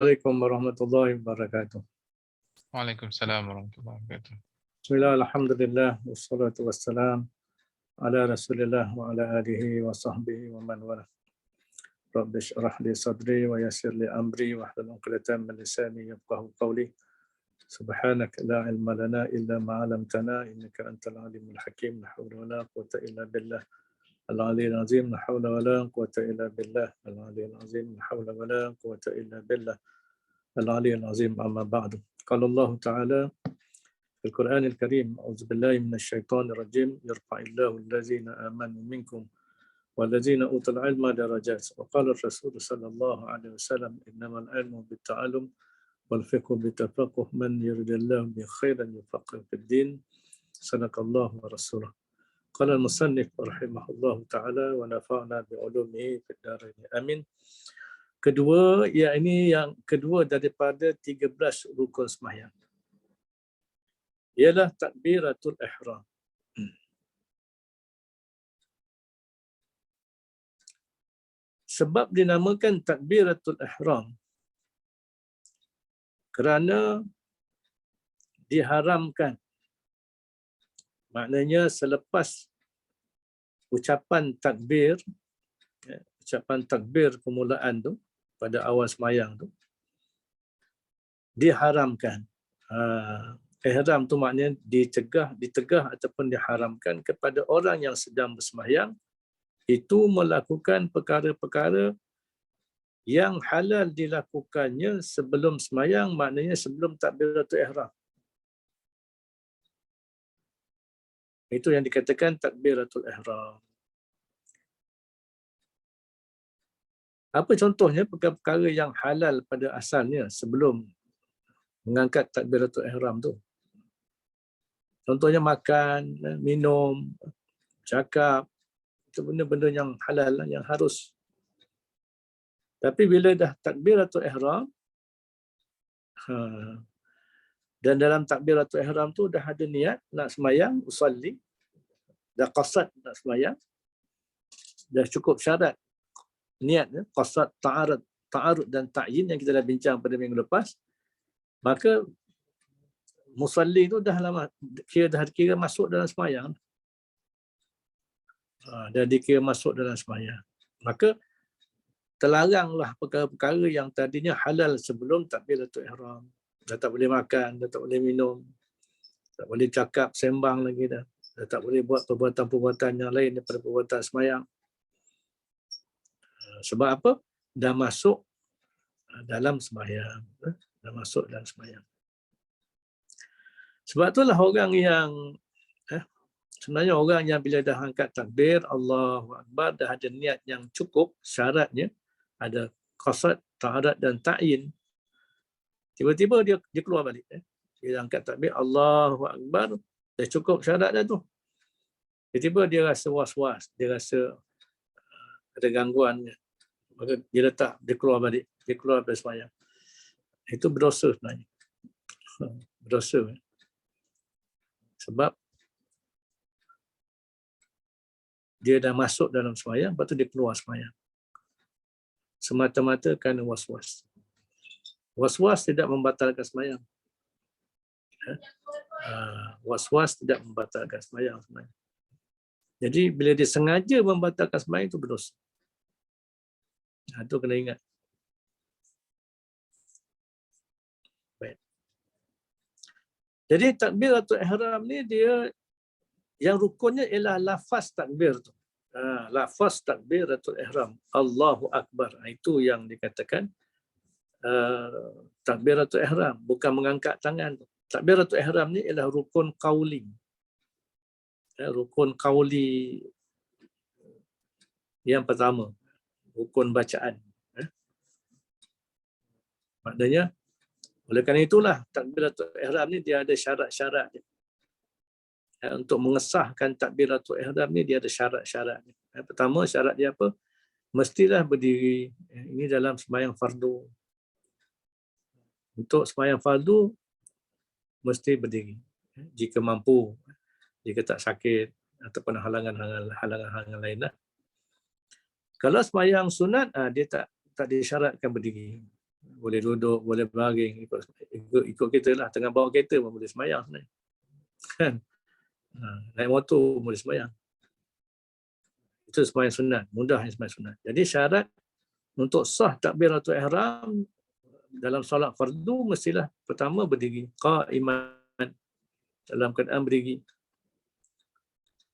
Assalamualaikum warahmatullahi wabarakatuh. Waalaikumsalam warahmatullahi wabarakatuh. Bismillah, alhamdulillah, wassalatu wassalam ala rasulillah wa ala alihi wa sahbihi wa man wala. Rabbi syrah li sadri wa yassir li amri wa hlul 'uqdatam min lisani yafqahu qawli. Subhanaka la ilma lana illa ma 'allamtana innaka antal alimul hakim. La haula wa la quwwata illa billah al-'aliyyil 'azim. La haula wa la quwwata illa billah al-'aliyyil 'azim. La haula wa la quwwata illa billah al-'aliyyil 'azim. Amma ba'du. Qala Allah Ta'ala في القرآن الكريم أعوذ بالله من الشيطان الرجيم يرفع الله الذين آمنوا منكم والذين أوتوا العلم درجات وقال الرسول صلى الله عليه وسلم إنما العلم بالتعلم والفقه بالتفقه من يرد الله به خيرا يفقه في الدين صدق الله ورسوله. قال المصنف رحمه الله تعالى ونفعنا بعلومه في الدارين آمين. Kedua, yakni yang kedua daripada 13 rukun sembahyang ialah takbiratul ihram. Sebab dinamakan takbiratul ihram kerana diharamkan. Maknanya selepas ucapan takbir, ucapan takbir permulaan tu pada awal sembahyang tu diharamkan. Ihram tu maknanya ditegah ataupun diharamkan kepada orang yang sedang bersembahyang itu melakukan perkara-perkara yang halal dilakukannya sebelum sembahyang, maknanya sebelum takbiratul ihram. Itu yang dikatakan takbiratul ihram. Apa contohnya perkara-perkara yang halal pada asalnya sebelum mengangkat takbiratul ihram tu? Contohnya makan, minum, cakap, itu benda-benda yang halal, yang harus. Tapi bila dah takbiratul ihram, dan dalam takbiratul ihram tu dah ada niat nak sembahyang, usalli, dah qasad nak sembahyang, dah cukup syarat niat, qasad, ta'arud dan ta'yin yang kita dah bincang pada minggu lepas, maka musalli tu dah lama kira masuk dalam sembahyang. Dan dikira masuk dalam sembahyang. Maka terlaranglah perkara-perkara yang tadinya halal sebelum takbiratul ihram. Dah tak boleh makan, dah tak boleh minum, tak boleh cakap, sembang lagi dah. Dah tak boleh buat perbuatan-perbuatan yang lain daripada perbuatan sembahyang. Sebab apa? Dah masuk dalam sembahyang. Dah masuk dalam sembahyang. Sebab itulah orang yang sebenarnya orang yang bila dah angkat takbir Allahu Akbar dah ada niat yang cukup, syaratnya ada qasad, ta'arud dan ta'yin. Tiba-tiba dia keluar balik. Dia angkat takbir Allahu Akbar, dah cukup syarat dah tu. Tiba-tiba dia rasa was-was, dia rasa ada gangguan. Maka dia keluar balik, dia keluar dari sembahyang. Itu berdosa sebenarnya. Berdosa. Sebab dia dah masuk dalam sembahyang, lepas tu dia keluar sembahyang. Semata-mata kerana was-was. Was-was tidak membatalkan sembahyang. Was-was tidak membatalkan sembahyang sebenarnya. Jadi bila dia sengaja membatalkan sembahyang itu berdosa. Itu kena ingat. Baik. Jadi takbiratul ihram ni dia yang rukunnya ialah lafaz takbir tu. Lafaz takbiratul ihram. Allahu Akbar. Itu yang dikatakan takbiratul ihram. Bukan mengangkat tangan tu. Takbiratul ihram ni ialah rukun qauli. Rukun qauli yang pertama. Rukun bacaan. Maknanya, oleh kerana itulah takbiratul ihram ni dia ada syarat-syarat dia. Untuk mengesahkan takbiratul ihram ni dia ada syarat-syarat dia. Pertama syarat dia apa? Mestilah berdiri. Ini dalam sembahyang fardu. Untuk sembahyang fardu mesti berdiri. Jika mampu, jika tak sakit ataupun halangan-halangan lain Kalau sembahyang sunat, dia tak disyaratkan berdiri. Boleh duduk, boleh berbaring, ikut kita lah. Tengah bawa kereta pun boleh sembahyang sebenarnya. Kan? Naik motor boleh sembahyang. Itu sembahyang sunat, mudah yang sembahyang sunat. Jadi syarat untuk sah takbiratul ihram dalam solat fardu mestilah pertama berdiri, qaiman, dalam keadaan berdiri.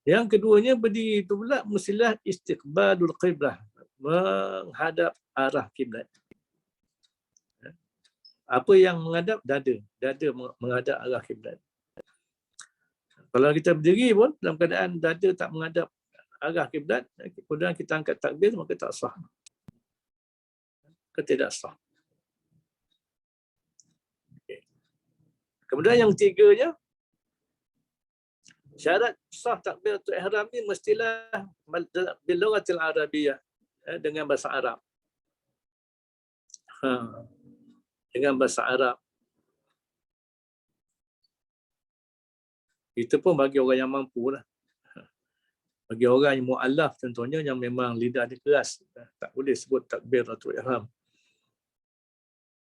Yang keduanya berdiri itu pula mestilah istiqbalul qiblah, menghadap arah kiblat. Apa yang menghadap? Dada menghadap arah kiblat. Kalau kita berdiri pun dalam keadaan dada tak menghadap arah kiblat, kemudian kita angkat takbir, maka tak sah. Tidak sah. Okay. Kemudian yang tiganya, syarat sah takbiratul ihram ni mestilah bil lughatil arabiyyah, dengan bahasa Arab. Dengan bahasa Arab. Itu pun bagi orang yang mampu lah. Bagi orang yang mu'allaf contohnya, yang memang lidah dia keras, tak boleh sebut takbiratul ihram.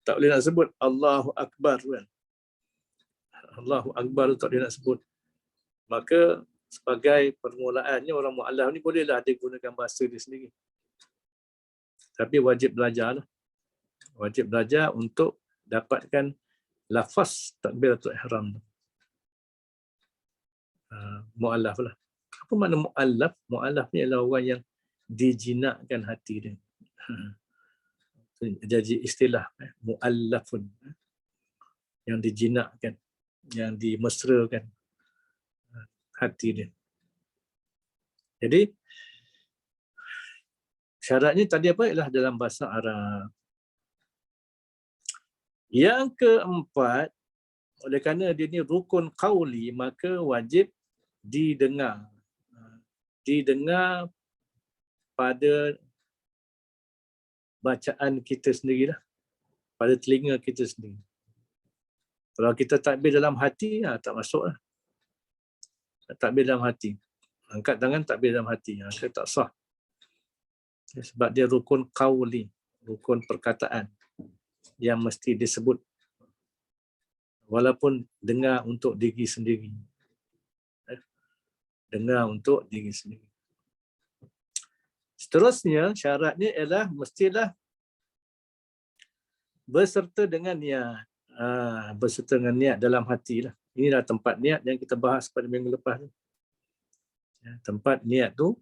Tak boleh nak sebut Allahu Akbar kan. Allahu Akbar tak boleh nak sebut. Maka sebagai permulaannya orang mu'allaf ni bolehlah dia gunakan bahasa dia sendiri. Tapi wajib belajar lah. Wajib belajar untuk dapatkan lafaz takbiratul ihram. Mu'allaf lah. Apa makna mu'allaf? Mu'allaf ni adalah orang yang dijinakkan hati dia. Jadi istilah mu'allafun, yang dijinakkan, yang dimesrakan hati dia. Jadi syaratnya tadi apa? Ialah dalam bahasa Arab. Yang keempat, oleh kerana dia ni rukun qauli, maka wajib didengar. Didengar pada bacaan kita sendirilah, pada telinga kita sendiri. Kalau kita takbir dalam hati, tak masuklah. Takbir dalam hati. Angkat tangan takbir dalam hati, itu tak sah. Sebab dia rukun qauli, rukun perkataan yang mesti disebut. Walaupun dengar untuk diri sendiri. Dengar untuk diri sendiri. Seterusnya, syaratnya ialah mestilah berserta dengan niat. Berserta dengan niat dalam hati lah. Inilah tempat niat yang kita bahas pada minggu lepas. Tempat niat tu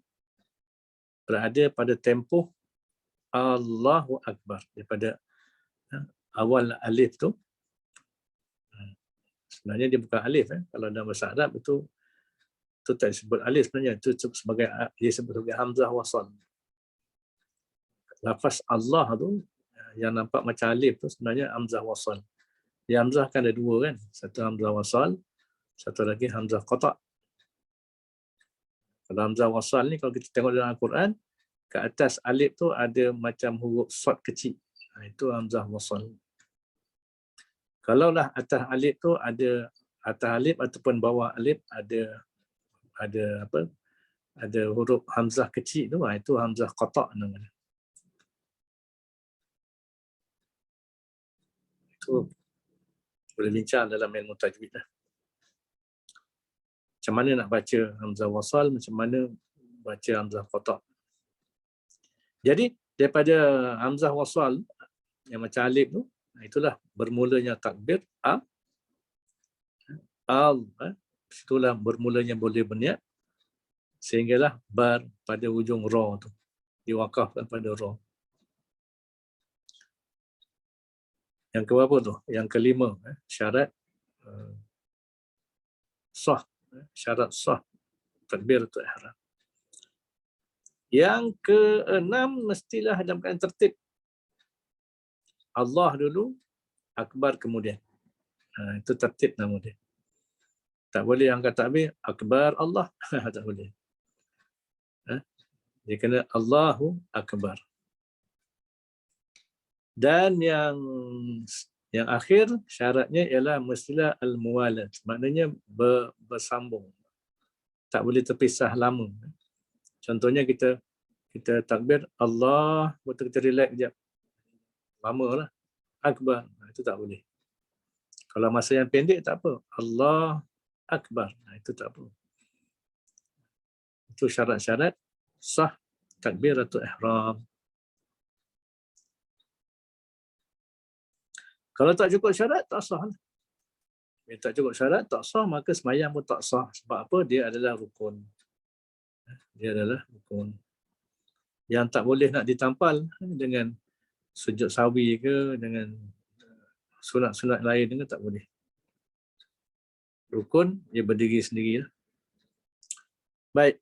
berada pada tempoh Allahu Akbar. Daripada awal alif tu. Sebenarnya dia bukan alif. Kalau dalam bahasa Arab itu tak disebut alif sebenarnya. Itu sebagai, dia disebut sebagai hamzah wasal. Lafaz Allah tu yang nampak macam alif tu sebenarnya hamzah wasal. Yang hamzah kan ada dua kan. Satu hamzah wasal, satu lagi hamzah qata'. Kalau hamzah wasal ni kalau kita tengok dalam Al-Quran, ke atas alif tu ada macam huruf shad kecil. Itu hamzah wasal. Kalaulah atas alif tu ada, atas alif ataupun bawah alif ada apa? Ada huruf hamzah kecil tu, itu hamzah qata' namanya. Itu boleh bincang dalam ilmu tajwid lah. Macam mana nak baca hamzah wasal, macam mana baca hamzah qata'. Jadi daripada hamzah wasal yang macam alif tu, itulah bermulanya takbir itulah bermulanya boleh berniat, sehinggalah bar pada ujung ra tu diwakafkan pada ra. Yang keberapa tu? Yang kelima, syarat sah, syarat sah takbiratul ihram. Yang keenam, mestilah dalam keadaan tertib. Allah dulu, akbar kemudian. Itu tertib nama dia. Tak boleh angkat takbir, akbar Allah. Tak boleh. Dia kena Allahu Akbar. Dan yang akhir syaratnya ialah mestilah al-muwalat. Maknanya bersambung. Tak boleh terpisah lama. Contohnya kita takbir Allah, betul kita relax sekejap. Lama lah. Akbar. Itu tak boleh. Kalau masa yang pendek tak apa. Allah Akbar. Itu tak apa. Itu syarat-syarat sah takbiratul ihram. Kalau tak cukup syarat, tak sah. Bila tak cukup syarat, tak sah, maka sembahyang pun tak sah. Sebab apa? Dia adalah rukun. Dia adalah rukun. Yang tak boleh nak ditampal dengan sujud sawi ke, dengan sunat-sunat lain ke, tak boleh. Rukun, dia berdiri sendiri. Baik.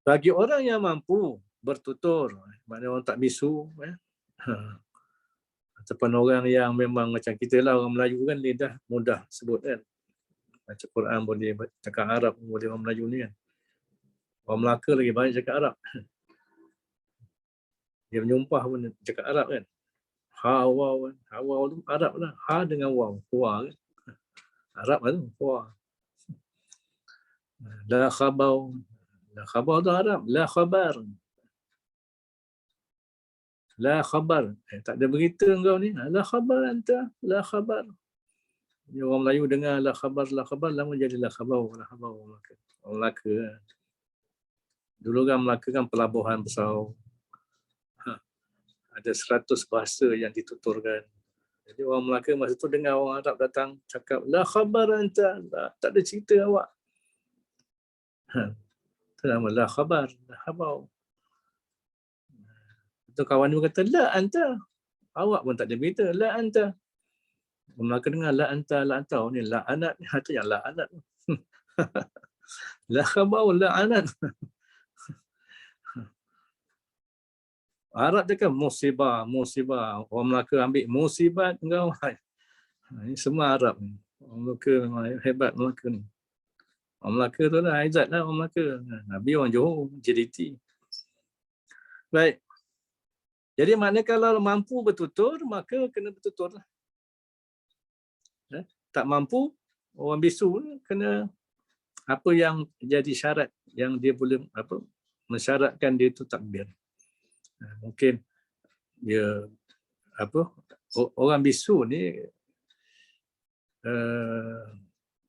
Bagi orang yang mampu bertutur, maknanya orang tak bisu, ataupun orang yang memang macam kita lah, orang Melayu kan lidah mudah sebut kan. Baca Quran boleh, cakap Arab boleh orang Melayu ni kan. Orang Melaka lagi banyak cakap Arab. Dia menyumpah pun cakap Arab kan. Ha, waw kan. Ha, waw tu Arab lah. Ha dengan waw. Wa kan. Arab lah tu. Wa. La khabau. La khabar tu Arab. La khabar. La khabar. Tak ada berita kau ni. La khabar anta. La khabar. Dia orang Melayu dengar la khabar, lama jadi la khabar, la khabar orang Melaka. Orang Melaka. Dulu kan Melaka kan pelabuhan besar. Ada 100 bahasa yang dituturkan. Jadi orang Melaka masa tu dengar orang Arab datang cakap la khabar anta. Tak ada cerita awak. Itu nama la khabar, la khabar. Itu kawan dia kata la anta. Awak pun tak ada berita, la anta. Orang Melaka dengar la anta, la anta. Oh, ni la anat, itu yang la anat. La khabar, la anat. Arab cakap musibah, musibah. Orang Melaka ambil musibat engkau. Ini semua Arab. Orang Melaka memang hebat Melaka ni. Orang Melaka tu lah, Aizat lah orang Melaka. Nabi orang Johor, JDT. Baik. Jadi maknanya kalau mampu bertutur, maka kena bertutur lah. Tak mampu, orang bisu kena apa yang jadi syarat yang dia boleh mensyaratkan dia itu takbir. Mungkin dia orang bisu ni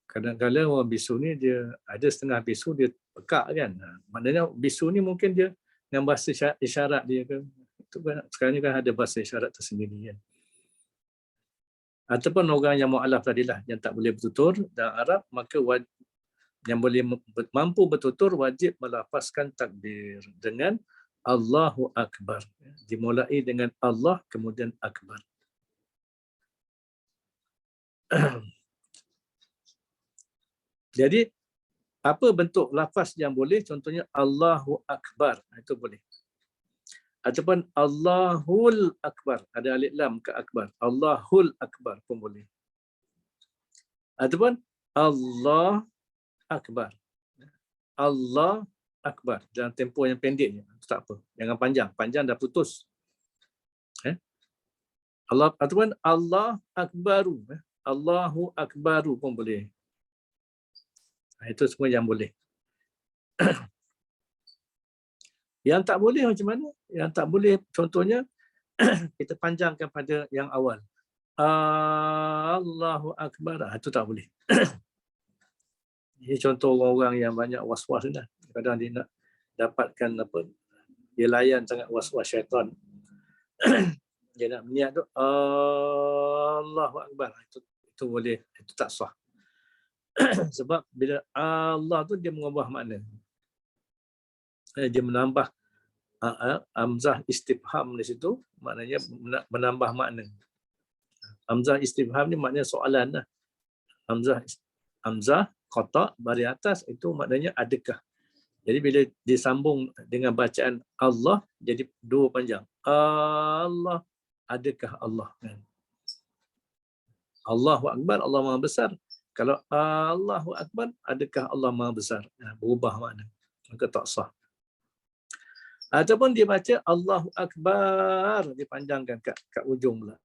kadang-kadang orang bisu ni dia ada setengah bisu dia pekak kan. Maknanya bisu ni mungkin dia dengan bahasa isyarat dia ke. Itu kan sekarang ni kan ada bahasa isyarat tersendiri kan. Ataupun orang yang mu'alaf tadilah yang tak boleh bertutur dalam Arab, maka yang boleh mampu bertutur wajib melafazkan takbir dengan Allahu Akbar. Dimulai dengan Allah kemudian Akbar. Jadi apa bentuk lafaz yang boleh? Contohnya Allahu Akbar, itu boleh. Ataupun Allahul Akbar, ada alif lam ke akbar. Allahul Akbar pun boleh. Ataupun Allah Akbar. Allah Akbar dalam tempoh yang pendeknya, tak apa. Jangan panjang, panjang dah putus. Allah ataupun Allah Akbaru, Allahu Akbaru pun boleh. Itu semua yang boleh. Yang tak boleh macam mana? Yang tak boleh contohnya kita panjangkan pada yang awal. Allahu Akbar. Itu tak boleh. Ini contoh orang-orang yang banyak was-was dah. Kadang dia nak dapatkan dia layan sangat was-was syaitan. Dia nak niat tu Allahu Akbar. Itu boleh, itu tak sah. Sebab bila Allah tu dia mengubah makna. Dia menambah hamzah istifham di situ, maknanya menambah makna. Hamzah istifham ni maknanya soalan lah. Hamzah qata bari atas itu maknanya adakah. Jadi bila disambung dengan bacaan Allah jadi dua panjang. Allah, adakah Allah? Allahu Akbar, Allah Maha Besar. Kalau Allahu Akbar, adakah Allah Maha Besar? Berubah makna. Maka tak sah. Ataupun dia baca Allahu Akbar, dipanjangkan kat ujung pula.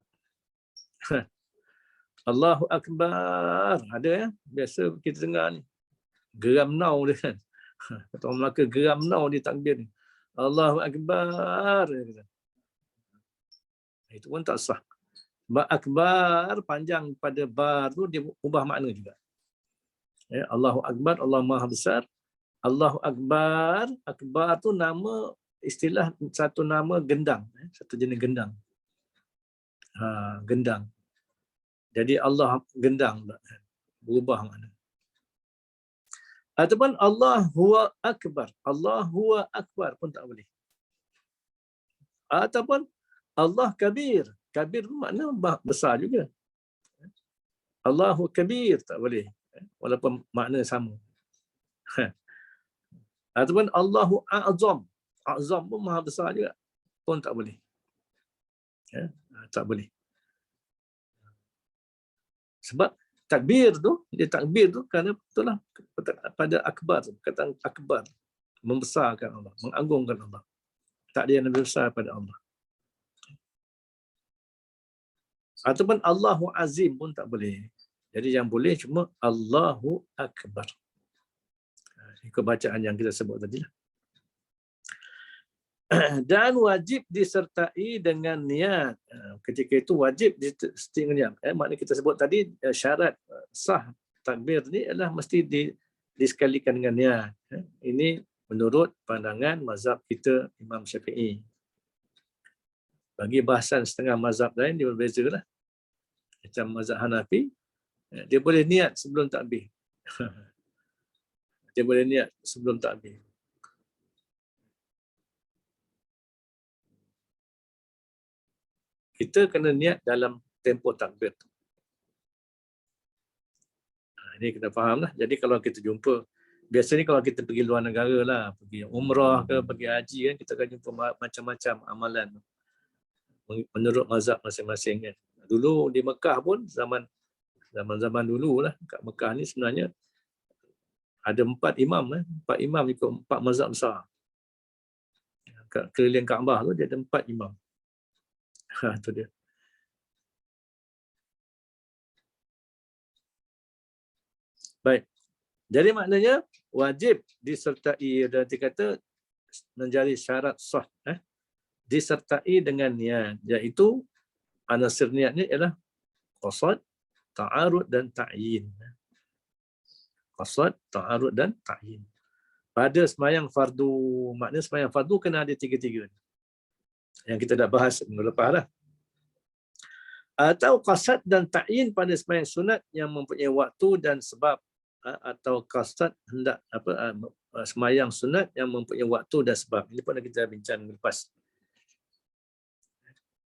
Allahu Akbar. Ada ya? Biasa kita dengar ni. Geram nau dia kan. Kata orang Melaka, geram nau dia takbir ni. Allahu Akbar. Itu pun tak sah. Sebab akbar panjang pada bar tu dia ubah makna juga. Ya, Allahu Akbar, Allah Maha Besar. Allahu Akbar, akbar tu nama istilah satu nama gendang, satu jenis gendang. Gendang. Jadi Allah gendang pula. Berubah makna. Ataupun Allah huwa akbar. Allah huwa akbar pun tak boleh. Ataupun Allah kabir. Kabir makna besar juga. Allahu kabir tak boleh. Walaupun makna sama. Ataupun Allahu a'zam. A'zam pun maha besar juga. Pun tak boleh. Tak boleh. Sebab takbir tu, dia takbir tu kerana itulah pada akbar, kata akbar, membesarkan Allah, mengagungkan Allah. Tak ada yang lebih besar pada Allah. Ataupun Allahu Azim pun tak boleh. Jadi yang boleh cuma Allahu Akbar. Ikut bacaan yang kita sebut tadi lah. Dan wajib disertai dengan niat. Ketika itu wajib disertai dengan niat. Maknanya kita sebut tadi syarat sah takbir ni adalah mesti disekalikan dengan niat. Ini menurut pandangan mazhab kita Imam Syafi'i. Bagi bahasan setengah mazhab lain dia berbeza lah. Macam mazhab Hanafi, dia boleh niat sebelum takbir. Dia boleh niat sebelum takbir. Kita kena niat dalam tempoh takbir tu. Ini kita faham lah. Jadi kalau kita jumpa, biasanya kalau kita pergi luar negara lah, pergi umrah ke, pergi haji kan, kita akan jumpa macam-macam amalan menurut mazhab masing-masing kan. Dulu di Mekah pun zaman dulu lah, kat Mekah ni sebenarnya ada 4 imam. 4 imam ikut 4 mazhab besar. Kat keliling Kaabah tu dia ada 4 imam. Itu dia. Baik. Jadi maknanya wajib disertai, dan dikata menjadi syarat sah. Disertai dengan niat. Iaitu anasir niatnya ialah qasad, ta'arud dan ta'yin. Qasad, ta'arud dan ta'yin. Pada sembahyang fardu, maknanya sembahyang fardu kena ada 3-3. Yang kita dah bahas minggu lepas lah. Atau qasad dan ta'yin pada sembahyang sunat yang mempunyai waktu dan sebab, atau qasad hendak sembahyang sunat yang mempunyai waktu dan sebab. Ini pun kita bincang minggu lepas.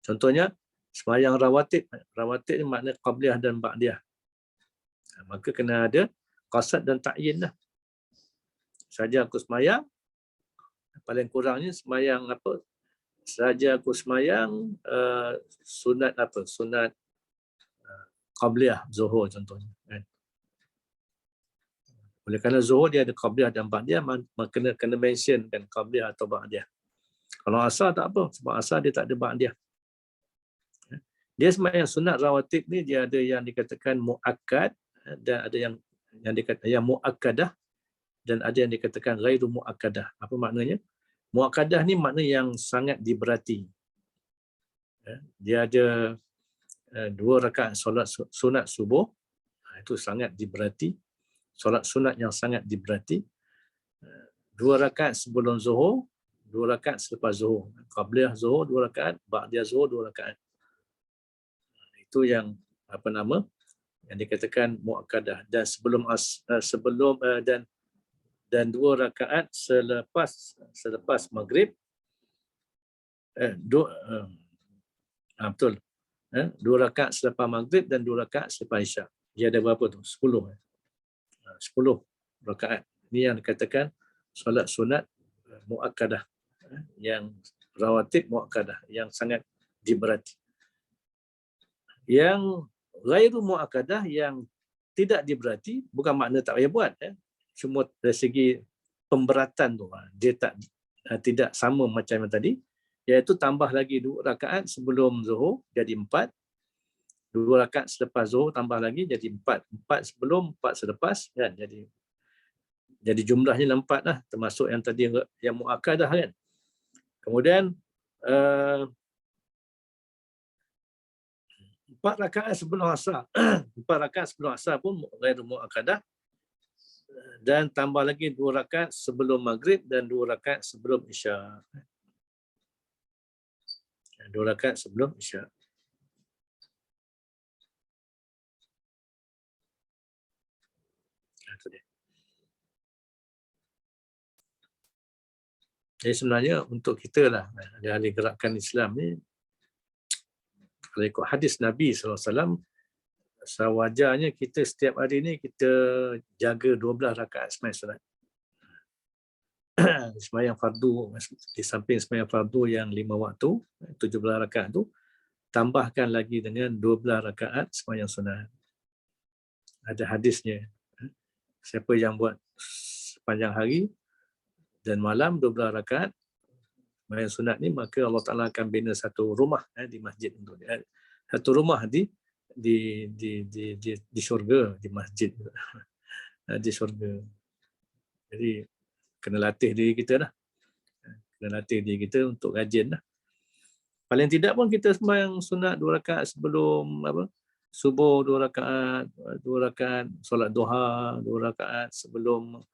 Contohnya sembahyang rawatib. Rawatib ni makna qabliyah dan ba'diyah. Maka kena ada qasad dan ta'yin lah. Saja aku sembahyang, paling kurangnya sembahyang apa? Saja aku sembahyang sunat apa? Sunat qabliyah zuhur contohnya. Kan? Oleh kerana zuhur dia ada qabliyah dan ba'diyah, maka kena mentionkan qabliyah atau ba'diyah. Kalau asar tak apa, sebab asar dia tak ada ba'diyah. Dia sembahyang sunat rawatib ni dia ada yang dikatakan muakkad dan ada yang dikatakan yang muakkadah dan ada yang dikatakan ghairu muakkadah. Apa maknanya? Muakkadah ni makna yang sangat diberati. Dia ada 2 rakaat solat sunat subuh, itu sangat diberati. Solat sunat yang sangat diberati. 2 rakaat sebelum zuhur, 2 rakaat selepas zuhur. Qabliyah zuhur 2 rakaat, ba'diyah zuhur 2 rakaat. Itu yang yang dikatakan muakkadah. Dan dan 2 rakaat selepas maghrib, betul, 2 rakaat selepas maghrib dan 2 rakaat selepas isyak. Dia ada berapa tu? 10 rakaat. Ini yang dikatakan solat sunat muakkadah, yang rawatib muakkadah, yang sangat diberati. Yang ghairu muakkadah, yang tidak diberati, bukan makna tak payah buat, cuma dari segi pemberatan tu dia tidak sama macam yang tadi, iaitu tambah lagi 2 rakaat sebelum zuhur jadi 4, 2 rakaat selepas zuhur tambah lagi jadi 4, 4 sebelum 4 selepas kan, jadi jumlahnya 4 lah, termasuk yang tadi yang muakkadah kan. Kemudian 4 rakaat sebelum asar. 4 rakaat sebelum asar pun ghairu muakkadah, dan tambah lagi 2 rakaat sebelum maghrib dan 2 rakaat sebelum isya. 2 rakaat sebelum isya. Itu dia. Jadi sebenarnya untuk kita lah, ahli gerakan Islam ni, kalau ikut hadis Nabi SAW, sewajarnya kita setiap hari ni kita jaga 12 rakaat sembahyang sunat. Sembahyang fardu, di samping sembahyang fardu yang 5 waktu, 17 rakaat tu, tambahkan lagi dengan 12 rakaat sembahyang sunat. Ada hadisnya. Siapa yang buat sepanjang hari dan malam 12 rakaat sembahyang sunat ni, maka Allah Taala akan bina satu rumah di masjid untuk dia. Satu rumah di syurga, di masjid, di syurga. Jadi kena latih diri kita lah. Kena latih diri kita untuk rajin lah. Paling tidak pun kita sembahyang sunat 2 rakaat sebelum subuh, 2 rakaat solat duha, 2 rakaat sebelum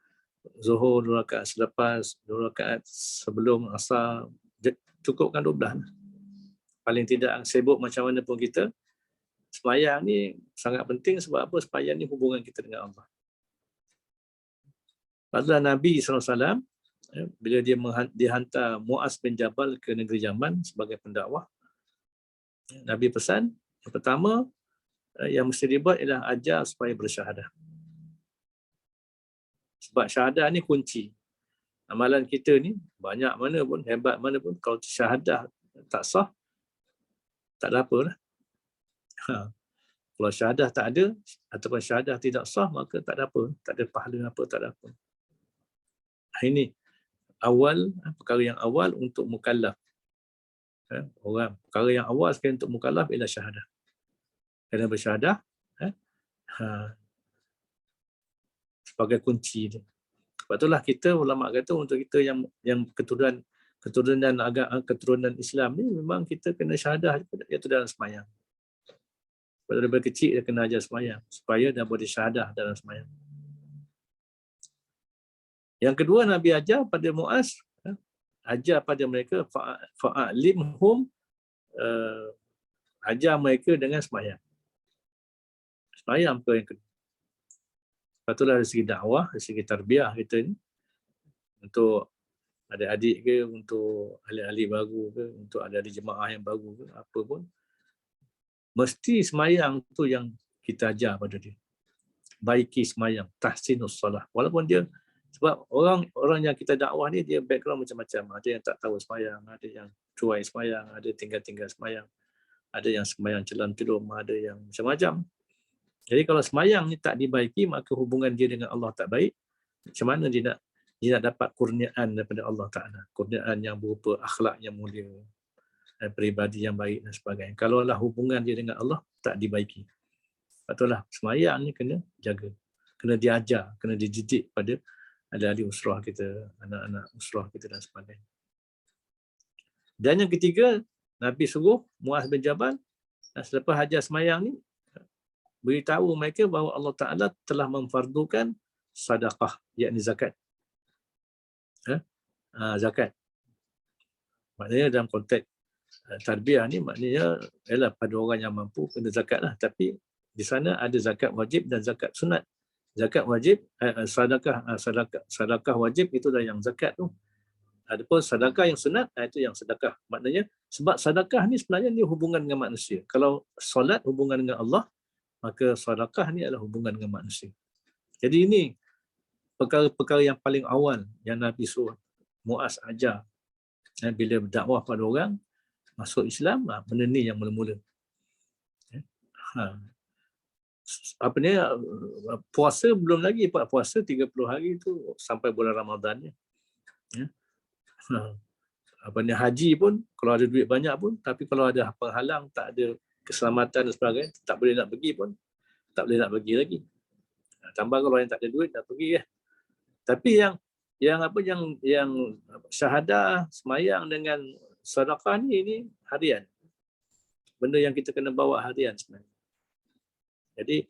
zuhur, 2 rakaat selepas, 2 rakaat sebelum asar. Cukupkan 12. Paling tidak sibuk macam mana pun kita, sembahyang ni sangat penting. Sebab apa? Sembahyang ni hubungan kita dengan Allah. Pada Nabi SAW, bila dia dihantar Muaz bin Jabal ke negeri Yaman sebagai pendakwah, Nabi pesan, yang pertama yang mesti dibuat ialah ajar supaya bersyahadah. Sebab syahadah ni kunci. Amalan kita ni banyak mana pun, hebat mana pun, kalau syahadah tak sah, tak ada apa lah. Kalau syahadah tak ada ataupun syahadah tidak sah, maka tak ada apa, tak ada pahala apa, tak ada apa. Ini awal, perkara yang awal untuk mukallaf. Perkara yang awal sekali untuk mukallaf ialah syahadah. Kena bersyahadah sebagai kunci dia. Sebab itulah kita, ulama kata, untuk kita yang keturunan Islam ni, memang kita kena syahadah iaitu dalam sembahyang. Sebab daripada kecil dia kena ajar sembahyang supaya dia boleh syahadah dalam sembahyang. Yang kedua, Nabi ajar pada Muaz, ajar pada mereka fa'alimhum, ajar mereka dengan sembahyang. Sembahyang perkara yang kedua. Lepas itulah dari segi dakwah, dari segi tarbiyah kita ni, untuk adik-adik ke, untuk ahli-ahli baru ke, untuk ahli-ahli jemaah yang baru ke, apa pun, mesti sembahyang tu yang kita ajar pada dia. Baiki sembahyang, tahsinus salah. Walaupun dia, sebab orang yang kita dakwah ni, dia background macam-macam. Ada yang tak tahu sembahyang, ada yang cuai sembahyang, ada tinggal-tinggal sembahyang, ada yang sembahyang celam-celum, ada yang macam-macam. Jadi kalau sembahyang ni tak dibaiki, maka hubungan dia dengan Allah tak baik. Macam mana dia nak dapat kurniaan daripada Allah Ta'ala? Kurniaan yang berupa akhlak yang mulia, peribadi yang baik dan sebagainya. Kalaulah hubungan dia dengan Allah tak dibaiki. Itulah sembahyang ni kena jaga. Kena diajar, kena dididik pada ahli usrah kita, anak-anak usrah kita dan sebagainya. Dan yang ketiga, Nabi suruh Muaz bin Jabal, selepas ajar sembahyang ni, beritahu mereka bahawa Allah Ta'ala telah memfardukan sedekah, yakni zakat. Zakat. Maknanya dalam konteks tarbiyah ni, maknanya ialah pada orang yang mampu kena zakat lah. Tapi di sana ada zakat wajib dan zakat sunat. Zakat wajib, sedekah wajib itulah yang zakat tu. Adapun sedekah yang sunat, itu yang sedekah. Maknanya, sebab sedekah ni sebenarnya ni hubungan dengan manusia. Kalau solat hubungan dengan Allah, maka sedekah ni adalah hubungan dengan manusia. Jadi ini perkara-perkara yang paling awal yang Nabi suruh Muaz ajar bila berdakwah pada orang masuk Islam, benda ni yang mula-mula. Apa ni, puasa belum lagi, puasa 30 hari tu sampai bulan Ramadan ni. Apa ni, haji pun kalau ada duit banyak pun, tapi kalau ada penghalang, tak ada keselamatan dan sebagainya, tak boleh nak pergi pun, tak boleh nak pergi lagi. Tambah kalau yang tak ada duit nak pergi. Tapi yang yang syahadah, semayang dengan sedekah ni harian. Benda yang kita kena bawa harian sebenarnya. Jadi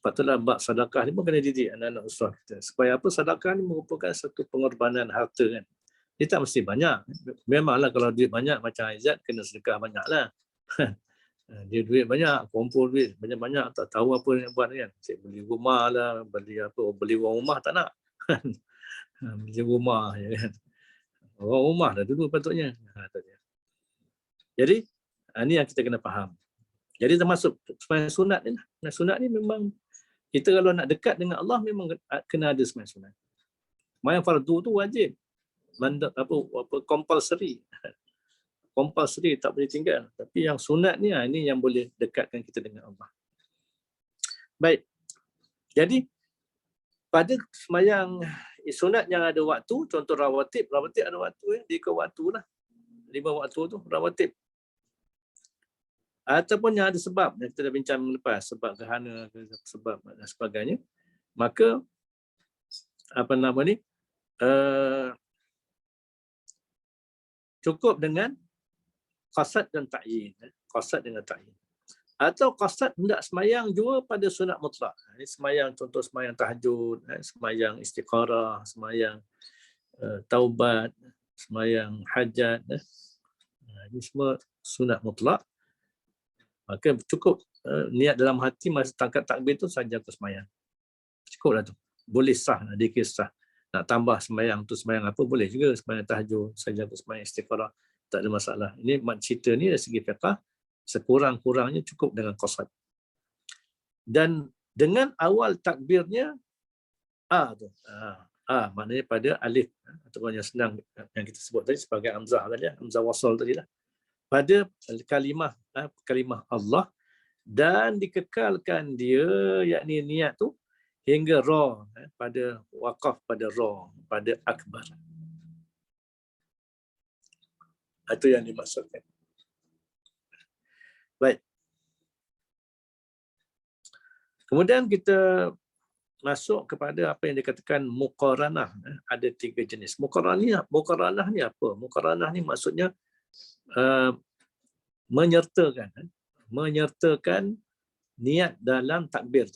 patutlah bab sedekah ni pun kena didik anak-anak usaha kita. Supaya apa? Sedekah ni merupakan satu pengorbanan harta kan. Dia tak mesti banyak. Memanglah kalau duit banyak macam Aizat kena sedekah banyaklah. Dia duit banyak, kumpul duit banyak-banyak, tak tahu apa nak buat kan. Cik beli rumah lah, beli rumah tak nak. Beli rumah je kan. Orang rumah dah dulu patutnya. Jadi ini yang kita kena faham. Jadi termasuk sembahyang sunat ni lah. Sunat ni memang kita kalau nak dekat dengan Allah memang kena ada sembahyang sunat. Sembahyang fardu tu wajib. Compulsory. Compulsory, tak boleh tinggal. Tapi yang sunat ni, ini yang boleh dekatkan kita dengan Allah. Baik. Jadi pada sembahyang sunat yang ada waktu, contoh rawatib ada waktu, dia ikut waktu lah. 5 waktu tu rawatib. Ataupun yang ada sebab, yang kita dah bincang lepas, sebab gerhana, sebab dan sebagainya, maka cukup dengan qasad dan ta'yin. Qasad dengan ta'yin. Atau qasad hendak semayang jua pada sunat mutlak. Ini semayang, contoh semayang tahajud, semayang istikharah, semayang taubat, semayang hajat. Ini semua sunat mutlak. Maka cukup niat dalam hati masa tangkap takbir tu saja aku semayang. Cukuplah tu. Boleh sah, dikir sah. Nak tambah semayang tu semayang apa boleh juga, semayang tahajud, saja aku semayang istikharah, tak ada masalah. Ini cerita ni dari segi fiqh sekurang-kurangnya cukup dengan qasad. Dan dengan awal takbirnya tu. Maknanya pada alif ataupun yang senang yang kita sebut tadi sebagai hamzah tadi, hamzah wasal tadilah. Pada kalimah Allah dan dikekalkan dia, yakni niat tu hingga ra, pada waqaf pada ra, pada akbar. Itu yang dimaksudkan. Baik. Kemudian kita masuk kepada apa yang dikatakan muqaranah. Ada 3 jenis. Muqaranah ni apa? Muqaranah ni maksudnya menyertakan niat dalam takbir.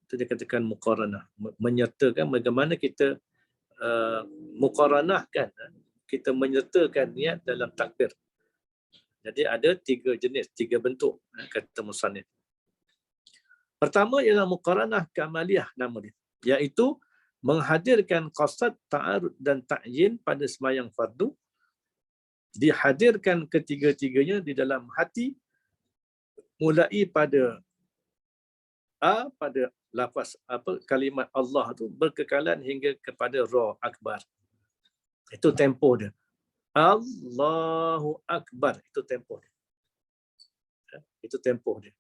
Itu dikatakan muqaranah. Menyertakan bagaimana kita muqaranahkan, kita menyertakan niat dalam takbir. Jadi ada 3 jenis, 3 bentuk, kata musannif. Pertama ialah muqaranah kamaliyah nama dia, iaitu menghadirkan qasad, ta'arud dan ta'yin pada sembahyang fardu, dihadirkan ketiga-tiganya di dalam hati, mulai pada pada lafaz kalimat Allah tu berkekalan hingga kepada ra akbar. Itu tempo dia. Allahu Akbar, itu tempo dia. Itu tempo dia.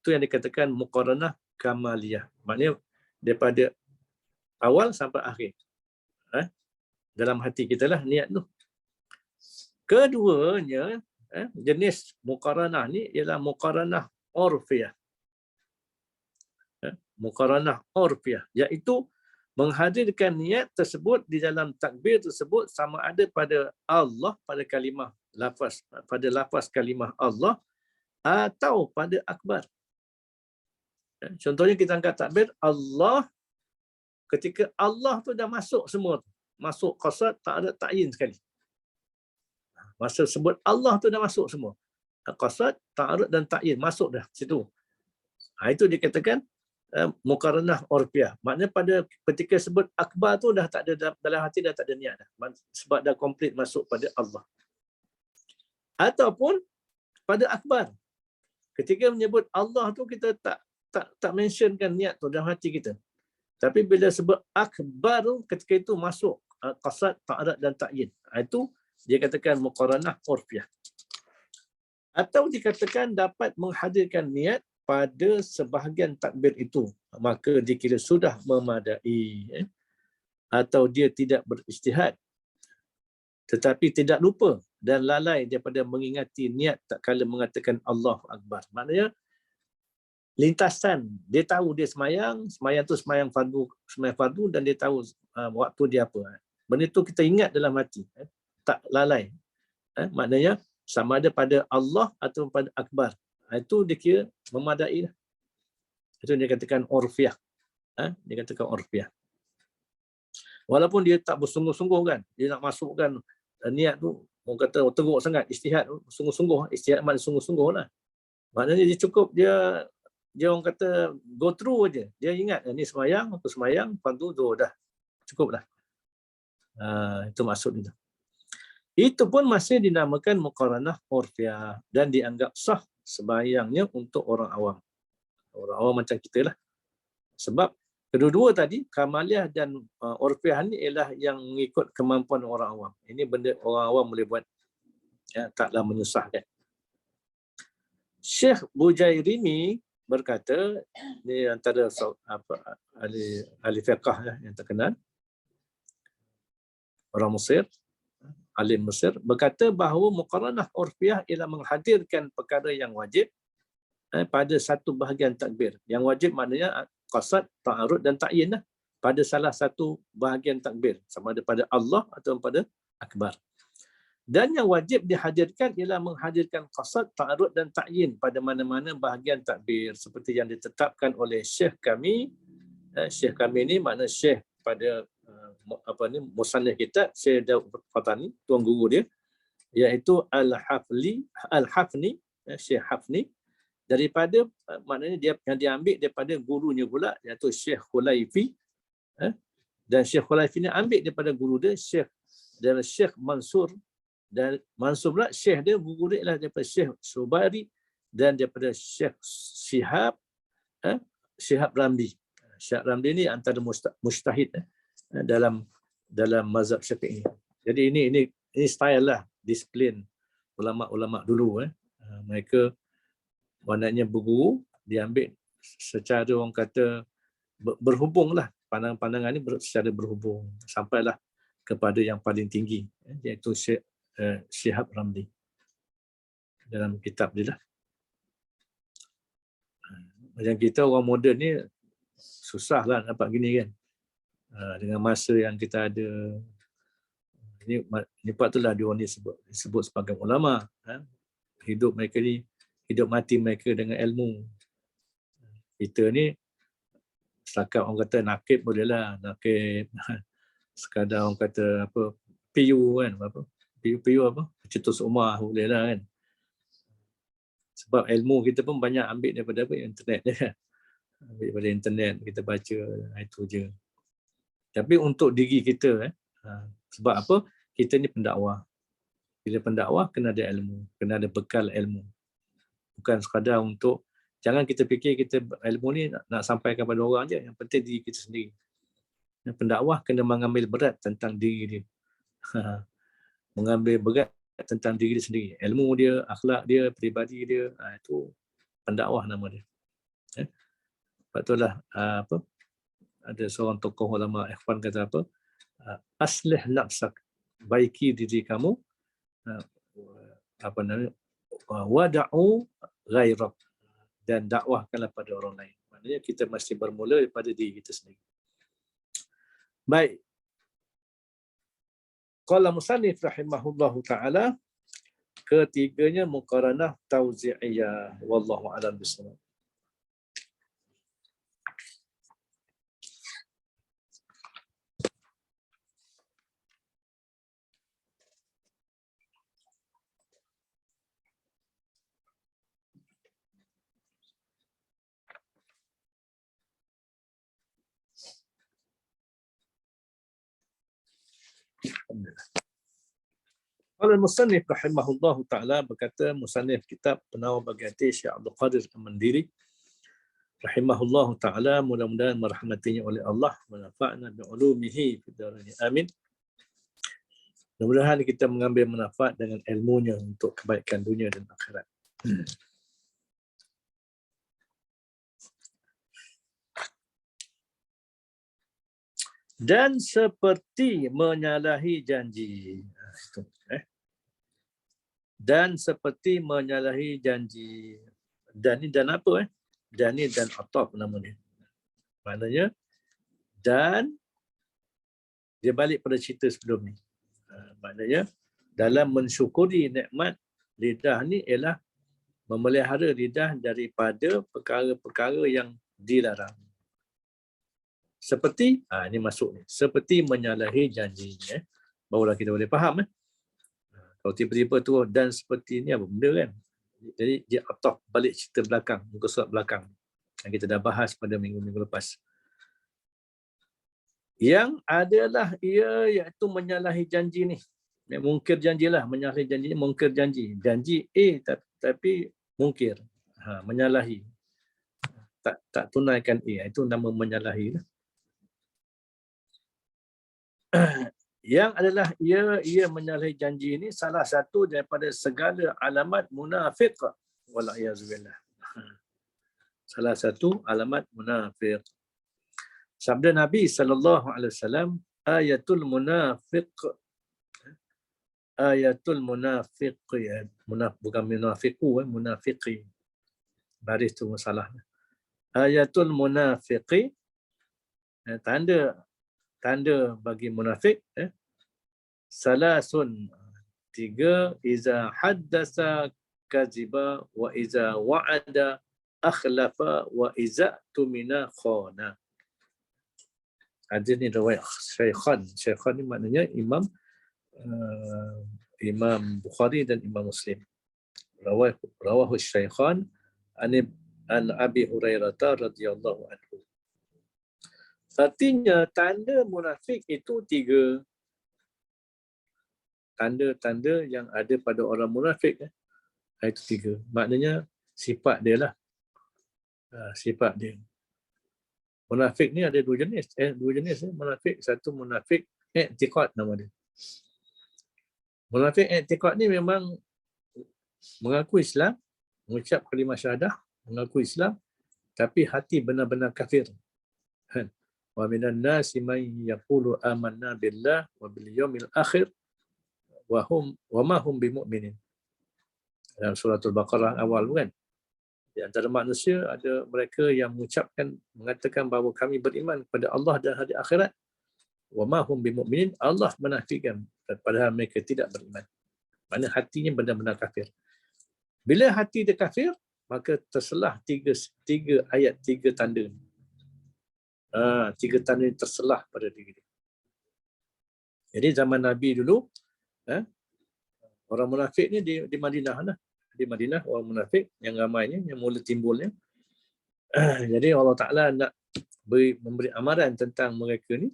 Itu yang dikatakan muqaranah kamaliyah. Maknanya daripada awal sampai akhir. Dalam hati kita lah niat tu. Keduanya, jenis muqaranah ni ialah muqaranah urfiyah. Muqaranah urfiyah, iaitu menghadirkan niat tersebut di dalam takbir tersebut sama ada pada Allah, pada kalimah lafaz, pada lafaz kalimah Allah atau pada akbar. Contohnya kita angkat takbir Allah, ketika Allah tu dah masuk semua, masuk qasad, tak ada ta'yin sekali. Masa sebut Allah tu dah masuk semua. Qasad, ta'arud dan ta'yin masuk dah situ. Itu dikatakan muqaranah urfiyah. Maknanya pada ketika sebut akbar tu dah tak ada dalam hati, dah tak ada niat dah. Sebab dah komplit masuk pada Allah. Ataupun pada akbar. Ketika menyebut Allah tu kita tak mentionkan niat tu dalam hati kita. Tapi bila sebut akbar tu ketika itu masuk qasad, ta'arud dan ta'yin. Itu dia katakan muqaranah urfiyah. Atau dikatakan dapat menghadirkan niat pada sebahagian takbir itu, maka dikira sudah memadai. Atau dia tidak berijtihad tetapi tidak lupa dan lalai daripada mengingati niat tak kala mengatakan Allahu Akbar. Maknanya lintasan. Dia tahu dia semayang tu semayang fardu dan dia tahu waktu dia apa. Benda tu kita ingat dalam hati. Tak lalai. Maknanya sama ada pada Allah atau pada akbar. Itu dia kira memadai lah. Itu dia katakan urfiyah. Dia katakan urfiyah. Walaupun dia tak bersungguh-sungguh kan. Dia nak masukkan niat tu, orang kata teruk sangat, ijtihad sungguh-sungguh. Ijtihad maknanya sungguh-sungguh lah. Maknanya dia cukup, dia orang kata go through aja. Dia ingat ni semayang, aku semayang, fardu tu dah. Cukup dah. Itu maksud itu. Itu pun masih dinamakan muqaranah urfiyah dan dianggap sah sembahyangnya untuk orang awam. Orang awam macam kita lah. Sebab kedua-dua tadi, kamaliyah dan urfiyah ni ialah yang mengikut kemampuan orang awam. Ini benda orang awam boleh buat. Taklah menyusahkan. Syekh Bujairimi berkata, ini antara ahli fiqh yang terkenal, orang Mesir, alim Mesir, berkata bahawa muqaranah urfiyah ialah menghadirkan perkara yang wajib pada satu bahagian takbir. Yang wajib maknanya qasad, ta'arud dan ta'yin lah, pada salah satu bahagian takbir, sama ada pada Allah atau pada akbar. Dan yang wajib dihadirkan ialah menghadirkan qasad, ta'arud dan ta'yin pada mana-mana bahagian takbir seperti yang ditetapkan oleh syekh kami. Syekh kami ni makna syekh pada musannif kita, Syekh Daud Fatani, tuan guru dia, iaitu Al-Hafni, Syekh Hafni, daripada maknanya dia yang diambil daripada gurunya pula, iaitu Syekh Khulaifi, dan Syekh Khulaifi ni ambil daripada guru dia Syekh Mansur, dan Mansur pula Syekh dia, guru dia ialah daripada Syekh Subari dan daripada Syekh Syihab Ramli. Syihab Ramli ni antara mujtahid dalam mazhab Syafi'i. Jadi ini style lah, disiplin ulama-ulama dulu. Mereka maknanya berguru, diambil secara orang kata berhubung lah, pandangan-pandangan ni secara berhubung sampailah kepada yang paling tinggi, iaitu Syihab Ramli dalam kitab dia lah. Macam kita orang moden ni susah lah dapat gini kan, dengan masa yang kita ada. Ini patutlah dia orang ni disebut sebagai ulama. Hidup mereka ni, hidup mati mereka dengan ilmu. Kita ni setakat orang kata nakib boleh lah, nakib sekadar orang kata apa, PU kan, PU apa, cetus umah boleh lah kan. Sebab ilmu kita pun banyak ambil daripada internet je kan. Ambil daripada internet, kita baca, itu je. Tapi untuk diri kita, sebab apa? Kita ni pendakwah. Bila pendakwah kena ada ilmu, kena ada bekal ilmu. Bukan sekadar untuk, jangan kita fikir kita ilmu ni nak sampaikan pada orang je, yang penting diri kita sendiri. Dan pendakwah kena mengambil berat tentang diri dia. Mengambil berat tentang diri dia sendiri. Ilmu dia, akhlak dia, peribadi dia, itu pendakwah nama dia. Sebab itulah ada seorang tokoh ulama ikhwan kata apa? Aslih nafsak, baiki diri kamu, wada'u ghairak, dan dakwahkanlah pada orang lain. Maknanya kita mesti bermula daripada diri kita sendiri. Baik. Qala musannif rahimahullahu ta'ala, ketiganya muqaranah tauzi'iyah. Wallahu a'lam bishawab. Qala al-musannif rahimahullahu ta'ala, berkata musannif kitab Penawar Bagi Hati Syekh Abdul Qadir Al-Mandiri rahimahullahu ta'ala, mudah-mudahan merahmatinya oleh Allah, manfa'na bi'ulumihi fid dharain. Amin. Mudah-mudahan kita mengambil manfaat dengan ilmunya untuk kebaikan dunia dan akhirat. Dan seperti menyalahi janji. Dan seperti menyalahi janji. Dan ni dan apa? Dan ni dan ataf nama dia. Maknanya dan dia balik pada cerita sebelum ni. Maknanya dalam mensyukuri nikmat lidah ni ialah memelihara lidah daripada perkara-perkara yang dilarang. Seperti, ini masuk ni, seperti menyalahi janjinya. Barulah kita boleh faham. Kalau tiba-tiba tu dan seperti ni apa benda kan? Jadi dia ataf balik cerita belakang, muka surat belakang. Yang kita dah bahas pada minggu-minggu lepas. Yang adalah ia iaitu menyalahi janji ni. Mungkir janjilah, menyalahi janji, mungkir janji. Janji A tapi mungkir. Menyalahi. Tak tunaikan A. Itu nama menyalahi. Yang adalah ia menyalahi janji ini salah satu daripada segala alamat munafik. Wala'iyazubillah. Salah satu alamat munafik. Sabda Nabi SAW, ayatul munafiq. Ayatul munafiq. Bukan munafiqu, munafiqi. Baris tu salah. Ayatul munafiqi. Tanda bagi munafik. Salasun. 3. Iza haddasa kaziba wa iza wa'ada akhlafa wa iza tumina khana. Ada ni riwayat Syaikhan. Syaikhan ni maknanya Imam Bukhari dan Imam Muslim. Rawahu Syaikhan an Abi Hurairah radhiyallahu anhu. Artinya tanda munafik itu 3. Tanda-tanda yang ada pada orang munafik itu 3. Maknanya sifat dia lah. Sifat dia. Munafik ni ada 2 jenis. Dua jenis munafik. Satu munafik i'tiqad nama dia. Munafik i'tiqad ni memang mengaku Islam, mengucap kalimah syahadah, mengaku Islam, tapi hati benar-benar kafir. Wa minan nasi man yaqulu amanna billah wa bil yaumil akhir wa ma hum bimu'minin. Dalam suratul Baqarah awal kan. Di antara manusia ada mereka yang mengatakan bahawa kami beriman kepada Allah dan hari akhirat. Wa ma hum bimu'minin, Allah menafikan padahal mereka tidak beriman. Maksudnya hatinya benar-benar kafir. Bila hati dia kafir, maka terselah tiga ayat, 3 tanda. 3 tanda terselah pada diri dia. Jadi zaman Nabi dulu, orang munafik ni di Madinah lah. Di Madinah orang munafik yang ramainya, yang mula timbulnya. Jadi Allah Ta'ala nak memberi amaran tentang mereka ni.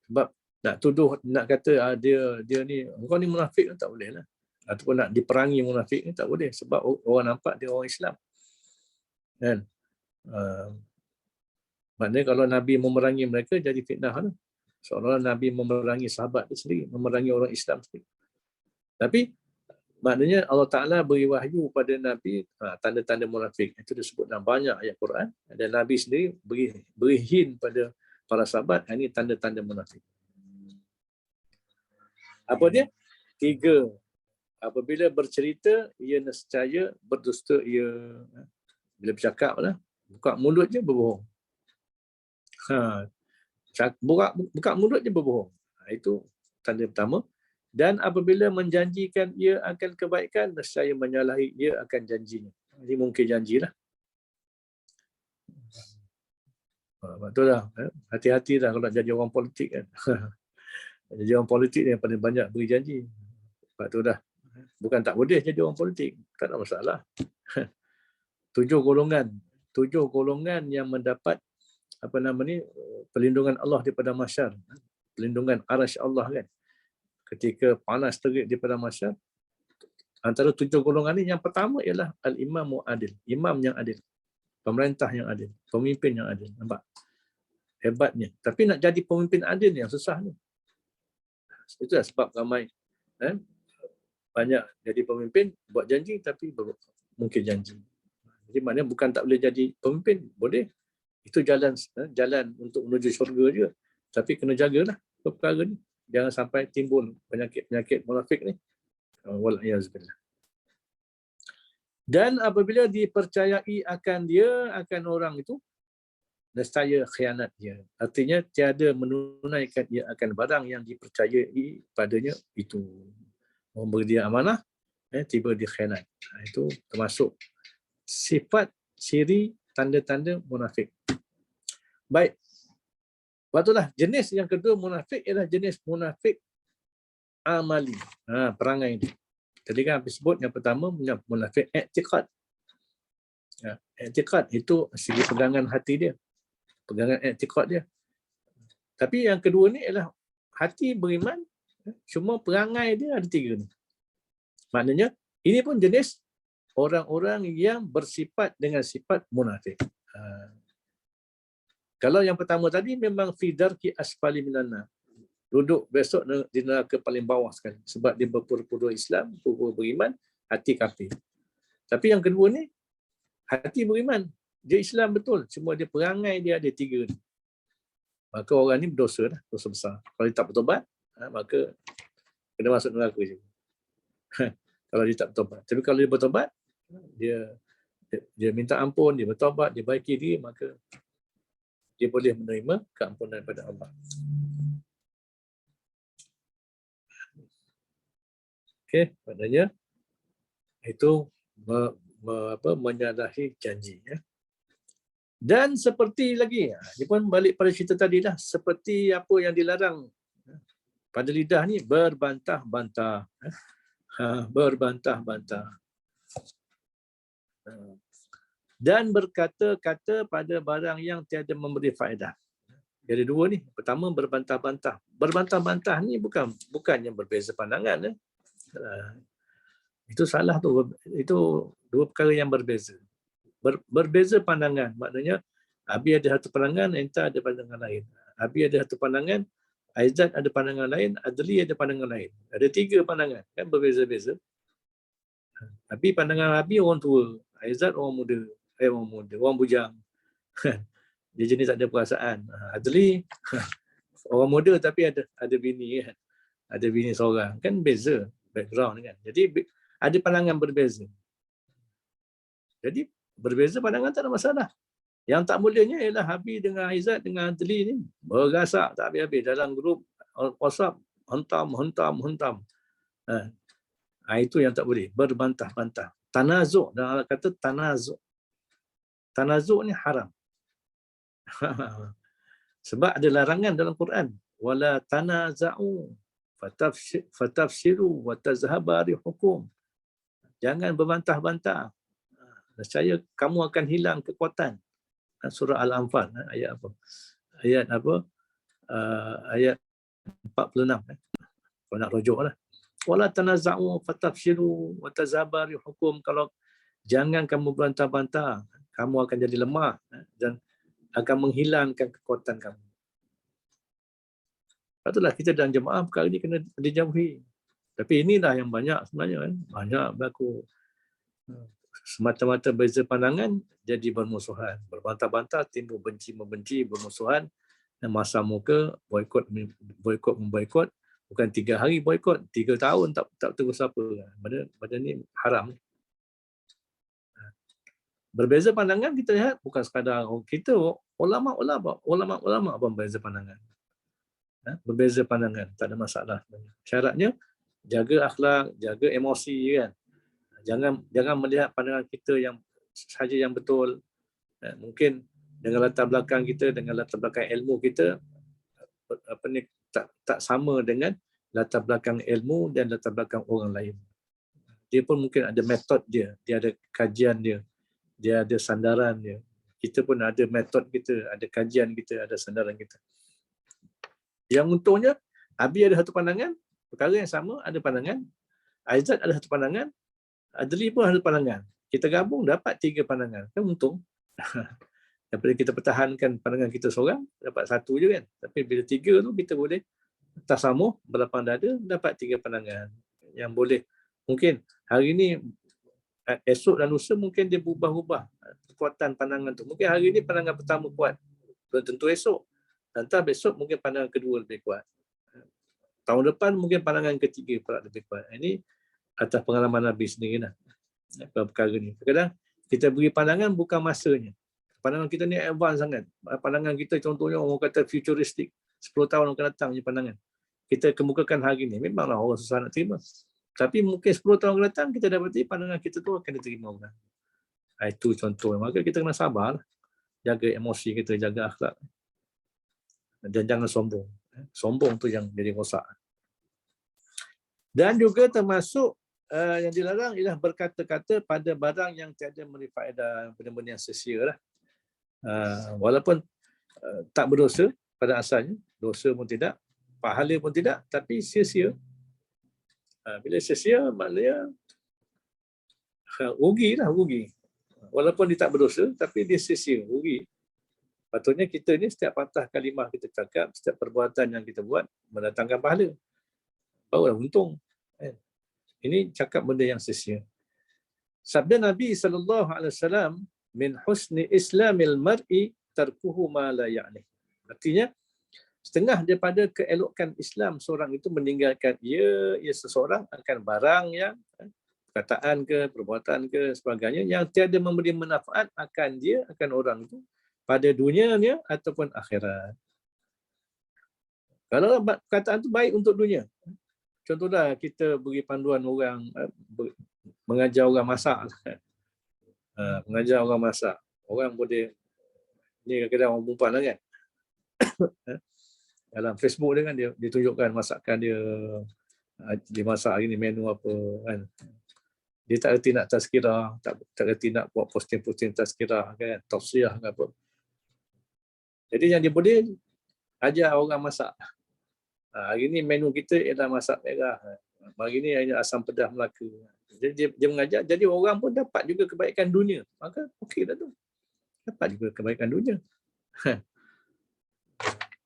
Sebab nak tuduh, nak kata dia ni, engkau ni munafik tak boleh lah. Ataupun nak diperangi munafik ni tak boleh. Sebab orang nampak dia orang Islam. Kan? Maknanya kalau Nabi memerangi mereka jadi fitnah lah. Seolah-olah Nabi memerangi sahabat dia sendiri, memerangi orang Islam sendiri. Tapi maknanya Allah Ta'ala beri wahyu pada Nabi tanda-tanda munafik. Itu disebut dalam banyak ayat Quran. Dan Nabi sendiri beri hint pada para sahabat, ini tanda-tanda munafik. Apa dia? 3. Apabila bercerita, ia nescaya berdusta, ia bila bercakap lah, buka mulut je berbohong. Buka mulut je berbohong. Itu tanda pertama. Dan apabila menjanjikan ia akan kebaikan, nescaya menyalahi ia akan janjinya. Ini mungkin janjilah. Betul lah. Hati-hati lah kalau jadi orang politik kan. Jadi orang politik yang paling banyak beri janji. Sebab tu dah. Bukan tak boleh jadi orang politik. Tak ada masalah. 7 golongan yang mendapat perlindungan Allah daripada mahsyar. Perlindungan arasy Allah kan. Ketika panas terik daripada mahsyar. Antara 7 golongan ni yang pertama ialah al-imamu adil. Imam yang adil. Pemerintah yang adil. Pemimpin yang adil. Nampak? Hebatnya. Tapi nak jadi pemimpin adil yang susah ni. Itulah sebab ramai banyak jadi pemimpin, buat janji tapi mungkin janji. Jadi maknanya bukan tak boleh jadi pemimpin, boleh. Itu jalan untuk menuju syurga je. Tapi kena jagalah perkara ni. Jangan sampai timbul penyakit-penyakit munafik ni. Wal iyaz billah. Dan apabila dipercayai akan dia, akan orang itu, nescaya khianat dia. Artinya tiada menunaikan ia akan barang yang dipercayai padanya itu. Memberi dia amanah, tiba dia khianat. Itu termasuk sifat ciri tanda-tanda munafik. Baik. Lepas jenis yang kedua munafik ialah jenis munafik amali. Perangai ini. Tadi kan habis sebut yang pertama munafik i'tiqad. I'tiqad itu segi pegangan hati dia. Pegangan i'tiqad dia. Tapi yang kedua ni ialah hati beriman, cuma perangai dia ada 3 ni. Maknanya ini pun jenis orang-orang yang bersifat dengan sifat munafik. Kalau yang pertama tadi memang fi darki asfali minan nar. Duduk besok di neraka paling bawah sekali sebab dia berpura-pura Islam, pura-pura beriman, hati kafir. Tapi yang kedua ni hati beriman, dia Islam betul, cuma dia perangai dia ada 3 ni. Maka orang ni berdosa dah, dosa besar. Kalau dia tak bertobat, maka kena masuk neraka je. Kalau dia tak bertobat. Tapi kalau dia bertobat, dia minta ampun, dia bertobat, dia baiki diri, maka dia boleh menerima keampunan daripada Allah. Okey, maknanya itu menyalahi janji. Ya. Dan seperti lagi, dia pun balik pada cerita tadi lah, seperti apa yang dilarang pada lidah ni, berbantah-bantah. Berbantah-bantah. Dan berkata-kata pada barang yang tiada memberi faedah. Ada 2 ni. Pertama, berbantah-bantah. Berbantah-bantah ni bukan yang berbeza pandangan. Itu salah tu. Itu 2 perkara yang berbeza. Berbeza pandangan. Maknanya, Abi ada satu pandangan, Enta ada pandangan lain. Abi ada satu pandangan, Aizat ada pandangan lain, Adli ada pandangan lain. Ada 3 pandangan. Kan berbeza-beza. Abi pandangan Abi orang tua. Aizat orang muda. Orang bujang. Dia jenis tak ada perasaan. Adli orang muda tapi ada bini kan. Ada bini seorang. Kan beza background kan. Jadi ada pandangan berbeza. Jadi berbeza pandangan tak ada masalah. Yang tak bolehnya ialah Habib dengan Aizat dengan Adli ni bergasak tak habis-habis dalam grup WhatsApp, hentam. Itu yang tak boleh, berbantah-bantah. Tanazuk, dan Allah kata tanazuk. Tanazuk ni haram. Sebab ada larangan dalam Quran. Wala tanaza'u fatafsiru wa tazhaba rihukum. Jangan berbantah-bantah. Nescaya kamu akan hilang kekuatan. Surah Al-Anfal, ayat apa? Ayat 46. Kalau nak rujuk lah. Wala tanaza'u fatafsiru wa tazhaba rihukum. Kalau jangan kamu berbantah-bantah, kamu akan jadi lemah dan akan menghilangkan kekuatan kamu. Patutlah kita dalam jemaah perkara ini kena dijauhi. Tapi inilah yang banyak sebenarnya kan. Banyak berlaku. Semata-mata beza pandangan jadi bermusuhan. Berbantah-bantah timbul benci-membenci, bermusuhan. Dan masa muka, memboikot. Bukan 3 hari boikot, 3 tahun tak terus apa. Benda ni haram. Berbeza pandangan kita lihat bukan sekadar kita ulama berbeza pandangan. Berbeza pandangan, tak ada masalah. Syaratnya jaga akhlak, jaga emosi kan. Jangan melihat pandangan kita yang sahaja yang betul. Mungkin dengan latar belakang kita, dengan latar belakang ilmu kita tak sama dengan latar belakang ilmu dan latar belakang orang lain. Dia pun mungkin ada metod dia ada kajian dia ada sandaran dia. Kita pun ada metod kita, ada kajian kita, ada sandaran kita. Yang untungnya, Abi ada satu pandangan, perkara yang sama, ada pandangan. Aizat ada satu pandangan, Adli pun ada pandangan. Kita gabung dapat 3 pandangan. Kan untung. Daripada kita pertahankan pandangan kita seorang, dapat 1 je kan. Tapi bila 3 tu, kita boleh tasamuh, berlapang dada, dapat 3 pandangan. Yang boleh, mungkin hari ni, esok dan lusa mungkin dia berubah-ubah kekuatan pandangan tu. Mungkin hari ni pandangan pertama kuat. Belum tentu esok. Entah besok mungkin pandangan kedua lebih kuat. Tahun depan mungkin pandangan ketiga pula lebih kuat. Ini atas pengalaman Nabi sendiri lah. perkara ni. Kadang kita beri pandangan bukan masanya. Pandangan kita ni advance sangat. Pandangan kita contohnya orang kata futuristik. 10 tahun akan datang je pandangan. Kita kemukakan hari ni. Memanglah orang susah nak terima. Tapi mungkin 10 tahun akan datang kita dapati pandangan kita tu akan diterima orang. Itu contoh. Maka kita kena sabarlah. Jaga emosi kita, jaga akhlak. Dan jangan sombong. Sombong tu yang jadi rosak. Dan juga termasuk yang dilarang ialah berkata-kata pada barang yang tiada memberi faedah, benda-benda yang sia-sia lah. Walaupun tak berdosa pada asalnya, dosa pun tidak, pahala pun tidak, tapi sia-sia. Bila sia-sia maknanya rugi. Walaupun dia tak berdosa, tapi dia sia-sia, rugi. Patutnya kita ni setiap patah kalimah kita cakap, setiap perbuatan yang kita buat mendatangkan pahala. Barulah untung. Ini cakap benda yang sia-sia. Sabda Nabi SAW, min husni islamil mar'i tarkuhu ma la ya'ni. Artinya, setengah daripada keelokan Islam seorang itu meninggalkan ia seseorang akan barang yang perkataan ke, perbuatan ke, sebagainya yang tiada memberi manfaat akan dia, akan orang itu pada dunianya ataupun akhirat. Kalau perkataan itu baik untuk dunia, contohlah kita beri panduan orang, mengajar orang masak. Mengajar orang masak. Orang boleh, ni kadang-kadang orang perempuan lah kan. Dalam Facebook dia kan, dia tunjukkan masakan dia. Dia masak hari ni menu apa kan. Dia tak reti nak tazkirah, tak reti nak buat posting-posting tazkirah kan, tausiah ke apa. Jadi yang dia boleh ajar orang masak. Hari ni menu kita ialah masak merah. Hari ni hanya asam pedas Melaka. Jadi dia mengajar, jadi orang pun dapat juga kebaikan dunia. Maka okey dah tu. Dapat juga kebaikan dunia.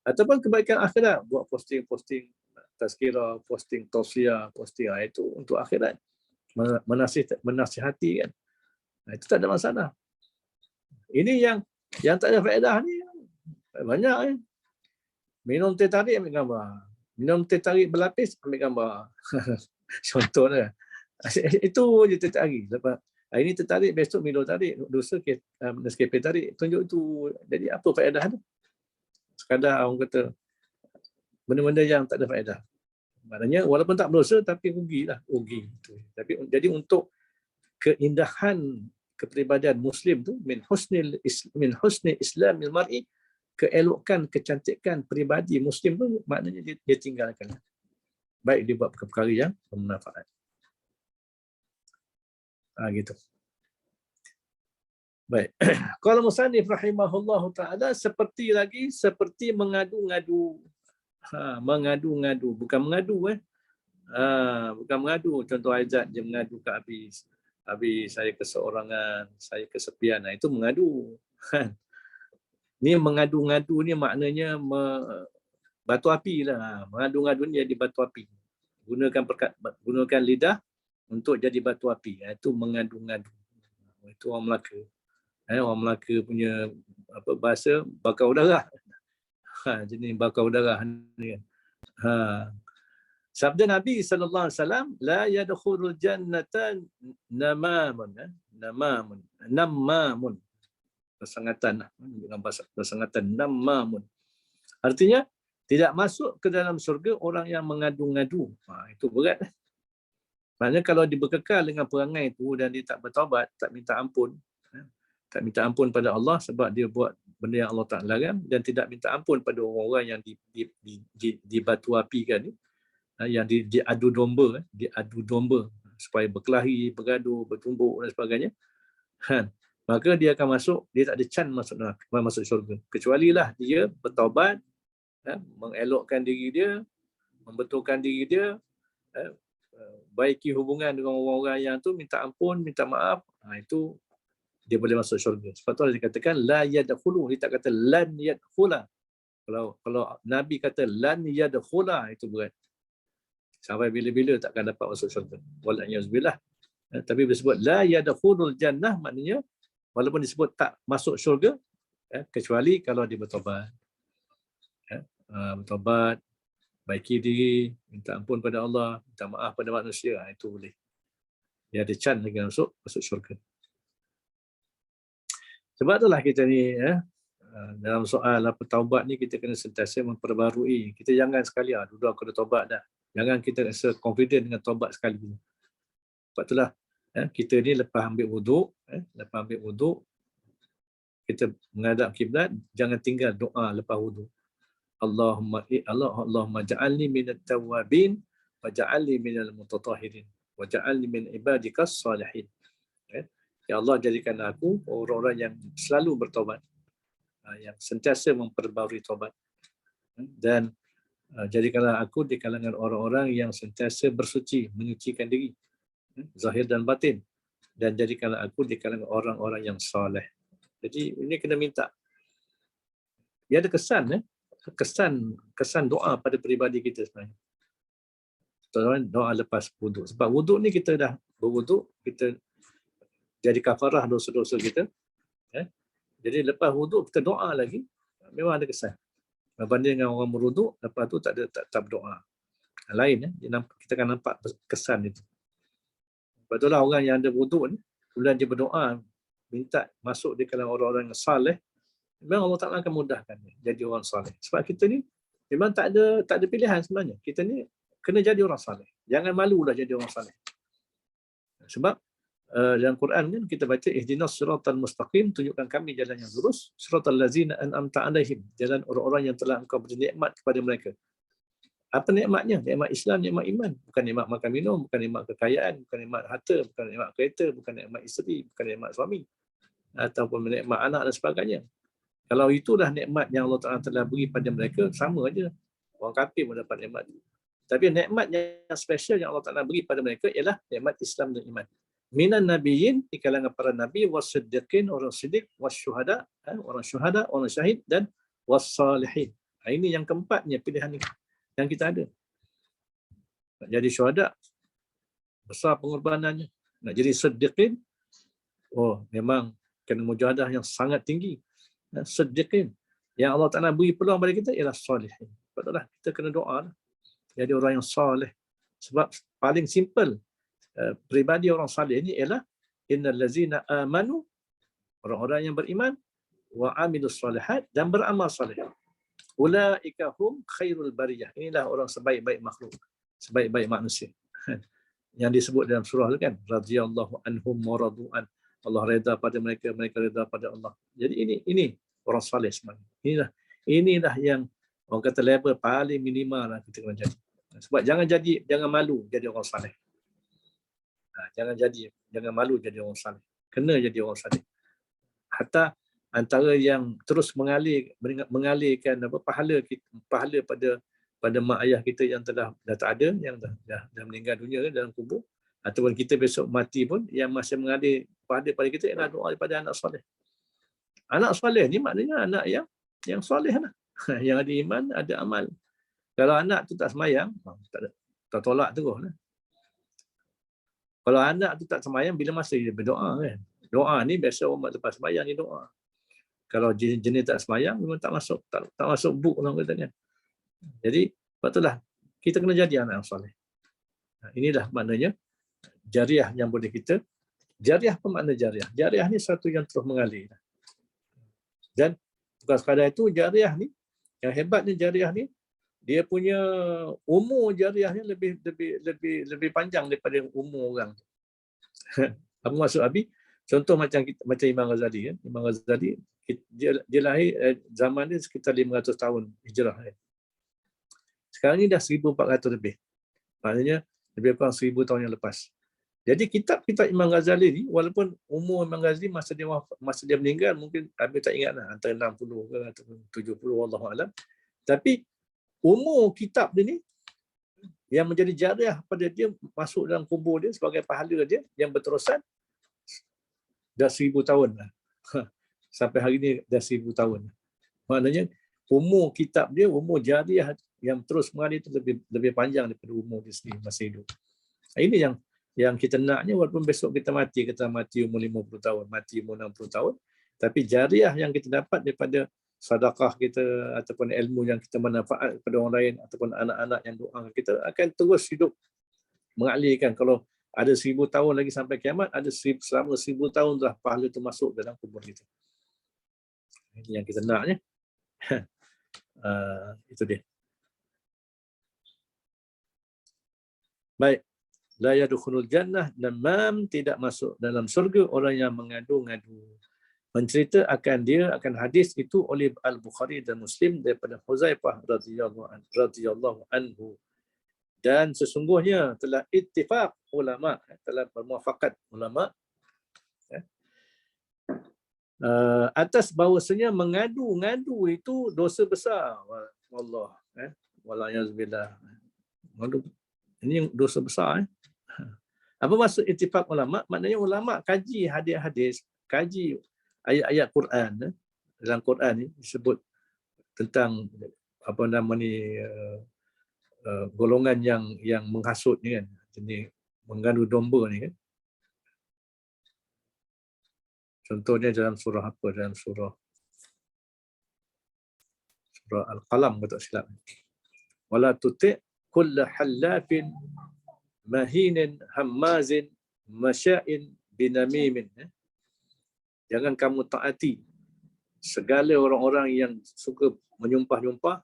Ataupun kebaikan akhirat, buat posting-posting tazkirah, posting tausiah, posting itu untuk akhirat. Menasihati kan. Itu tak ada masalah. Ini yang tak ada faedah ni banyak kan. Minum teh tarik ambil gambar. Minum teh tarik berlapis ambil gambar. Contohnya. Itu je teh tarik. Lepas hari ni teh tarik, besok Milo tarik, dosa Nescafe tarik. Tunjuk tu. Jadi apa faedah tu? Sekadar orang kata benda-benda yang tak ada faedah. Maknanya walaupun tak berdosa tapi rugilah, rugi. Tapi jadi untuk keindahan kepribadian Muslim tu min husni islamil mar'i, keelokan kecantikan peribadi Muslim tu maknanya dia tinggalkan. Baik dia buat perkara yang bermanfaat. Gitu. Baik. Qala musannif rahimahullahu taala seperti mengadu-ngadu. Mengadu-ngadu, bukan mengadu bukan mengadu. Contoh Aizat dia mengadu ke Habis. Habis saya keseorangan, saya kesepian. Itu mengadu. Ni mengadu-ngadu ni maknanya batu api lah. Mengadu-ngadu ni jadi batu api. Gunakan lidah untuk jadi batu api. Itu mengadu-ngadu. Itu orang Melaka. Orang Melaka punya bahasa bakar udara. Jenis bakar udara ni kan. Sabda Nabi sallallahu alaihi wasallam, la yadkhulul jannata namamun. Namamun. Persangatan dengan bahasa persangatan namamun. Artinya tidak masuk ke dalam surga orang yang mengadu-ngadu. Itu berat. Maknanya kalau dibekekal dengan perangai itu dan dia tak bertaubat, tak minta ampun, pada Allah sebab dia buat benda yang Allah tak larang dan tidak minta ampun pada orang-orang yang dibatu apikan ni, yang diadu domba supaya berkelahi, bergaduh, bertumbuk dan sebagainya. Maka dia akan masuk, dia tak ada can masuk syurga. Kecuali lah dia bertaubat, mengelokkan diri dia, membetulkan diri dia, baiki hubungan dengan orang-orang yang tu, minta ampun, minta maaf, itu dia boleh masuk syurga. Sebab tu dia katakan la yadkhulu, dia tak kata lan yadkhula. Kalau Nabi kata lan yadkhula, itu berat. Sampai bila-bila takkan dapat masuk syurga. Wal'iyazbillah. Tapi disebut la yadkhulul jannah, maknanya walaupun disebut tak masuk syurga, kecuali kalau dia bertobat. Bertobat, baiki diri, minta ampun pada Allah, minta maaf pada manusia, itu boleh. dia ada chance lagi masuk syurga. Sebab itulah kita ni dalam soal apa taubat ni kita kena sentiasa memperbarui. Kita jangan sekali dulu aku dah taubat dah. Jangan kita rasa confident dengan taubat sekali. Sebab itulah kita ni lepas ambil wuduk, kita menghadap kiblat, jangan tinggal doa lepas wuduk. Allahumma ja'alni minat tawwabin wa ja'alni minal mutatahhirin wa ja'alni min ibadikas salihin. Ya Allah, jadikan aku orang-orang yang selalu bertaubat, yang sentiasa memperbarui taubat, dan jadikanlah aku di kalangan orang-orang yang sentiasa bersuci, menyucikan diri, zahir dan batin, dan jadikanlah aku di kalangan orang-orang yang soleh. Jadi ini kena minta. Dia ada kesan doa pada peribadi kita sebenarnya. Doa lepas wuduk. Sebab wuduk ni kita dah berwuduk, kita jadi kafarah dosa-dosa kita. Jadi lepas wuduk kita doa lagi, memang ada kesan. Berbanding dengan orang berwuduk, lepas tu tak berdoa. Lain, kita akan nampak kesan itu. Sebab itulah orang yang ada wuduk ni, bila dia berdoa, minta masuk di kalangan orang-orang yang saleh, memang Allah Ta'ala akan mudahkan dia jadi orang saleh. Sebab kita ni memang tak ada pilihan sebenarnya. Kita ni kena jadi orang saleh. Jangan malulah jadi orang saleh. Sebab dalam Quran kan kita baca ihdinas siratal mustaqim, tunjukkan kami jalan yang lurus, siratal ladzina an'amta alaihim, jalan orang-orang yang telah engkau beri nikmat kepada mereka. Apa nikmatnya? Nikmat Islam, nikmat iman. Bukan nikmat makan minum, bukan nikmat kekayaan, bukan nikmat harta, bukan nikmat kereta, bukan nikmat isteri, bukan nikmat suami, ataupun nikmat anak dan sebagainya. Kalau itulah nikmat yang Allah Ta'ala telah beri pada mereka, sama aja. Orang kafir pun dapat nikmat. Tapi nikmat yang special yang Allah Ta'ala beri pada mereka ialah nikmat Islam dan iman. Minan nabiyyin, di kalangan para nabi, wasiddiqin, orang siddiq, wasyuhada, orang syuhada, orang syahid, dan wassalihin. Ini yang keempatnya pilihan yang kita ada. Nak jadi syuhada, besar pengorbanannya. Nak jadi siddiqin, memang kena mujahadah yang sangat tinggi. Siddiqin, yang Allah Ta'ala beri peluang pada kita ialah salihin. Sebab kita kena doa jadi orang yang salih. Sebab paling simple peribadi orang salih ini ialah innal ladzina amanu, orang-orang yang beriman, wa amilus solihat, dan beramal salih. Ulaika hum khairul bariyah. Inilah orang sebaik-baik makhluk, sebaik-baik manusia. Yang disebut dalam surah itu kan, radhiyallahu anhum wa radu'an. Allah redha pada mereka, mereka redha pada Allah. Jadi ini orang salih sebenarnya. Inilah yang orang kata level paling minimal lah kita kena jadi. Sebab jangan malu jadi orang salih. Jangan malu jadi orang salih. Kena jadi orang salih. Hatta antara yang terus mengalirkan pahala pada mak ayah kita yang dah tak ada, yang dah meninggal dunia dalam kubur, ataupun kita besok mati pun, yang masih mengalir pahala pada kita ialah doa daripada anak soleh. Anak soleh ni maknanya anak yang soleh lah. Yang ada iman, ada amal. Kalau anak tu tak semayang, tak tolak terus lah. Kalau anak tu tak semayang, bila masa dia berdoa kan? Doa ni biasa orang lepas semayang ni doa. Kalau jenis tak semayang, memang tak masuk book orang kata kan. Jadi, sebab itulah kita kena jadi anak yang soleh. Inilah maknanya jariah yang boleh kita. Jariah apa makna jariah? Jariah ni satu yang terus mengalir. Dan bukan sekadar itu, jariah ni, yang hebatnya jariah ni, dia punya umur jariahnya lebih panjang daripada umur orang. Apa maksud Abi? Contoh macam Imam Ghazali kan. Imam Ghazali dia lahir zaman dia sekitar 500 tahun hijrah kan. Sekarang ni dah 1400 lebih. Maknanya lebih kurang 1000 tahun yang lepas. Jadi kitab-kitab Imam Ghazali ni, walaupun umur Imam Ghazali masa dia meninggal mungkin Abi tak ingatlah antara 60 ke ataupun 70 wallahu alam. Tapi umur kitab dia ni yang menjadi jariah pada dia masuk dalam kubur dia sebagai pahala dia yang berterusan dah 1000 tahun lah. Sampai hari ni dah 1000 tahun. Maknanya umur kitab dia, umur jariah yang terus mengalir itu lebih panjang daripada umur dia sendiri masih hidup. Ini yang kita naknya, walaupun besok kita mati umur 50 tahun, mati umur 60 tahun, tapi jariah yang kita dapat daripada sedekah kita ataupun ilmu yang kita manfaat kepada orang lain ataupun anak-anak yang doa kita akan terus hidup mengalirkan. Kalau Ada 1000 tahun lagi sampai kiamat, ada selama 1000 tahun dah pahala itu masuk dalam kubur kita. Ini yang kita nak ni. Itu dia. Baik. La yadkhulul jannah, namam, tidak masuk dalam surga orang yang mengadu-ngadu. Mencerita akan hadis itu oleh Al-Bukhari dan Muslim daripada Huzaifah radhiyallahu anhu. Dan sesungguhnya telah ittifaq ulama, telah bermuafakat ulama atas bahawasanya mengadu-ngadu itu dosa besar. Wallah, wala yazbillah. Ini dosa besar. Apa maksud ittifaq ulama? Maknanya ulama kaji hadis-hadis, kaji ayat-ayat Quran. Dalam Quran ni disebut tentang apa nama ni, golongan yang menghasut ni kan, jenis mengadu domba ni kan. Contohnya dalam surah apa? Dalam surah Al-Qalam kalau tak silap. Wala tuti' kulla hallafin mahinin hammazin masya'in binamimin. Jangan kamu taati segala orang-orang yang suka menyumpah-nyumpah,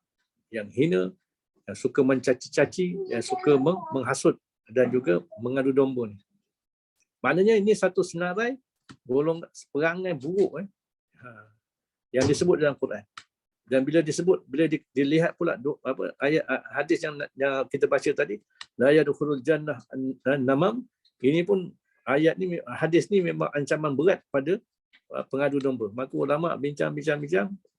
yang hina, yang suka mencaci-caci, yang suka menghasut dan juga mengadu domba ni. Maknanya ini satu senarai golongan perangai buruk yang disebut dalam Quran. Dan bila dilihat pula ayat hadis yang kita baca tadi, la yadkhulul jannah namam, ini pun ayat ni, hadis ni memang ancaman berat pada pengadu domba. Maka ulama bincang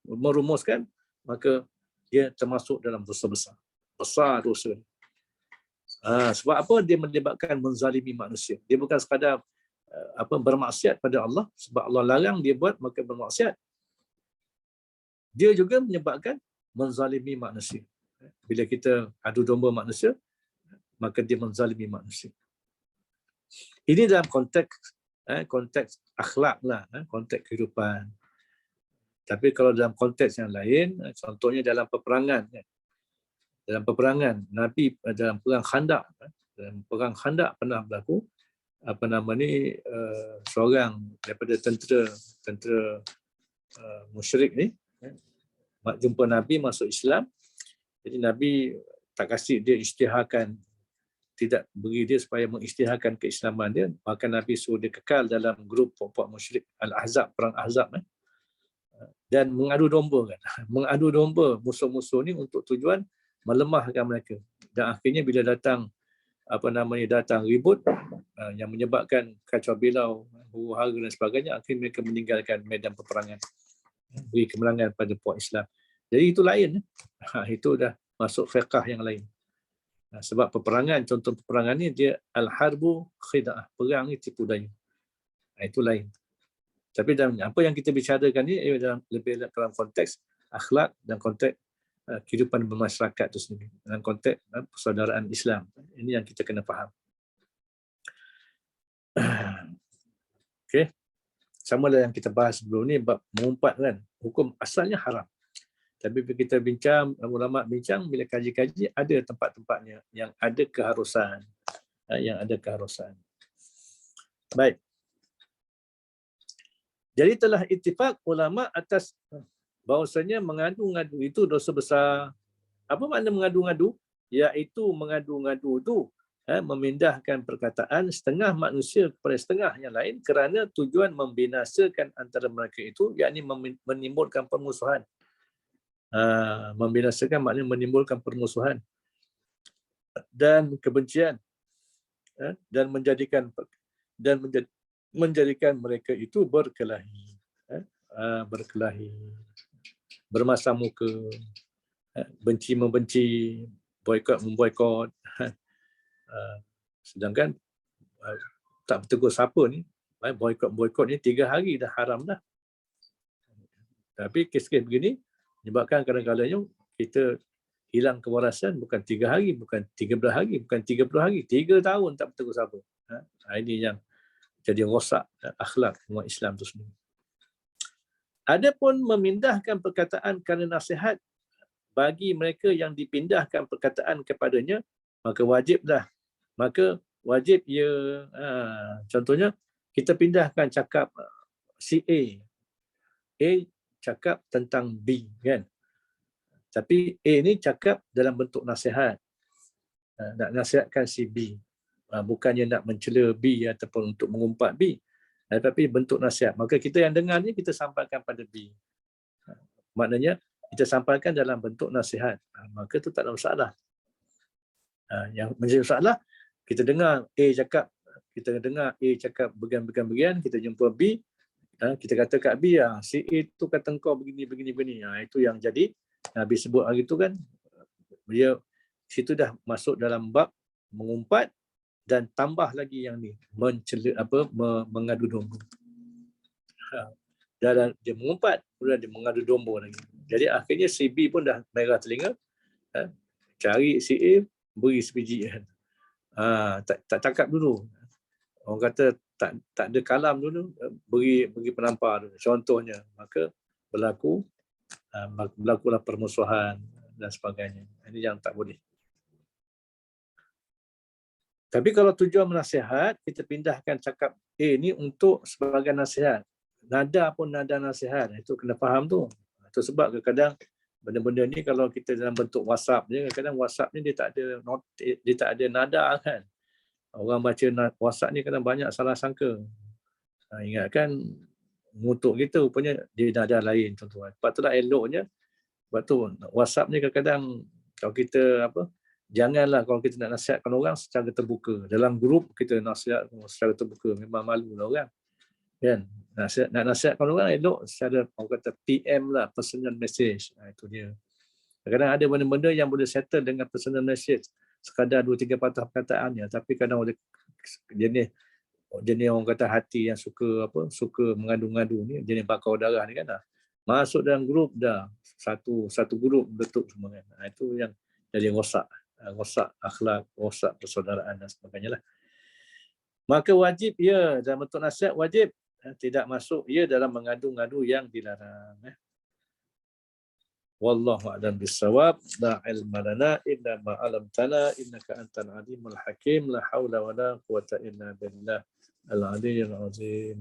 merumuskan, maka dia termasuk dalam dosa besar. Besar dosa. Sebab apa? Dia menyebabkan menzalimi manusia. Dia bukan sekadar bermaksiat pada Allah, sebab Allah larang dia buat maka bermaksiat. Dia juga menyebabkan menzalimi manusia. Bila kita adu domba manusia, maka dia menzalimi manusia. Ini dalam konteks akhlak lah, konteks kehidupan. Tapi kalau dalam konteks yang lain, contohnya dalam peperangan. Dalam peperangan, Nabi dalam perang Khandaq, pernah berlaku seorang daripada tentera musyrik ni jumpa Nabi masuk Islam. Jadi Nabi tak kasih dia isytiharkan, tidak beri dia supaya mengisytiharkan keislaman dia. Maka Nabi suruh dia kekal dalam grup puak-puak musyrik Al-Ahzab, perang Ahzab dan mengadu domba kan. Mengadu domba musuh-musuh ni untuk tujuan melemahkan mereka. Dan akhirnya bila datang ribut yang menyebabkan kacau bilau, huru-hara dan sebagainya, akhirnya mereka meninggalkan medan peperangan, beri kemenangan pada puak Islam. Jadi itu lain. Itu dah masuk fiqh yang lain. Sebab peperangan, contoh peperangan ni dia al-harbu khida'ah, perang ni tipu daya. Itu lain. Tapi dalam apa yang kita bicarakan ni lebih dalam konteks akhlak dan konteks kehidupan bermasyarakat itu sendiri, dalam konteks persaudaraan Islam. Ini yang kita kena faham. Okey. Sama lah yang kita bahas sebelum ni, bab mengumpat kan, hukum asalnya haram. Tapi bila kita bincang, ulama bincang, bila kaji-kaji, ada tempat-tempatnya yang ada keharusan. Baik. Jadi telah ittifaq ulama atas bahawasanya mengadu-ngadu itu dosa besar. Apa makna mengadu-ngadu? Iaitu mengadu-ngadu itu memindahkan perkataan setengah manusia kepada setengah yang lain kerana tujuan membinasakan antara mereka itu, yakni menimbulkan permusuhan. Membinasakan maknanya menimbulkan permusuhan dan kebencian, dan menjadikan mereka itu berkelahi, bermasam muka, benci-membenci, boikot-memboikot. Sedangkan tak bertegur siapa ni, boikot-boikot ni 3 hari dah haram dah. Tapi kes-kes begini menyebabkan kadang-kadangnya kita hilang kewarasan, bukan 3 hari, bukan 13 hari, bukan 30 hari, 3 tahun tak bertegur siapa. Ini yang jadi rosak akhlak umat Islam itu sendiri. Adapun memindahkan perkataan kerana nasihat bagi mereka yang dipindahkan perkataan kepadanya, maka wajiblah, maka wajib ya. Contohnya kita pindahkan cakap si A cakap tentang B kan. Tapi A ni cakap dalam bentuk nasihat. Nak nasihatkan si B. Bukannya nak mencela B ataupun untuk mengumpat B. Tetapi bentuk nasihat. Maka kita yang dengar ni kita sampaikan pada B. Maknanya kita sampaikan dalam bentuk nasihat. Maka tu tak ada masalah. Yang menjadi masalah, kita dengar A cakap, bagian-bagian, kita jumpa B, kita kata kat B, si A tu kata kau begini. Itu yang jadi, Nabi sebut hari tu kan, dia situ dah masuk dalam bab mengumpat dan tambah lagi yang ni, mengadu domba. Dia mengumpat, kemudian dia mengadu domba lagi. Jadi akhirnya si B pun dah merah telinga, cari si A, beri sebiji kan. Tak cakap dulu. Orang kata tak ada kalam dulu, beri penampar dulu. Contohnya, maka berlakulah permusuhan dan sebagainya. Ini yang tak boleh. Tapi kalau tujuan menasihat, kita pindahkan cakap ni untuk sebagai nasihat. Nada pun nada nasihat. Itu kena faham tu. Itu sebab kadang-kadang benda-benda ni kalau kita dalam bentuk WhatsApp ni, kadang-kadang WhatsApp ni dia tak ada nada kan. Orang baca WhatsApp ni kadang banyak salah sangka. Ingatkan mengutuk kita rupanya dia nada lain tuan-tuan. Sebab itulah eloknya, sebab tu WhatsApp ni kadang-kadang kalau kita janganlah kalau kita nak nasihatkan orang secara terbuka. Dalam grup kita nasihat secara terbuka, memang malu lah orang. Kan? Nak nasihatkan orang elok secara orang kata PM lah, personal message. Itu dia. Kadang ada benda-benda yang boleh settle dengan personal message, sekadar 2-3 patah perkataannya, tapi kadang oleh jenis orang kata hati yang suka mengadu-ngadu ni, jenis bakar darah ni kan, masuk dalam grup dah satu grup betul semua kan. Itu yang jadi rosak akhlak, rosak persaudaraan dan sebagainya lah. Maka wajib ya dalam bentuk nasihat, wajib tidak masuk ya dalam mengadu-ngadu yang dilarang. Wallahu a'lam bissawab. La ilma lana illa ma 'allamtana innaka antal alimul hakim. La haula wala quwwata illa billah al-'aliyyil 'azim.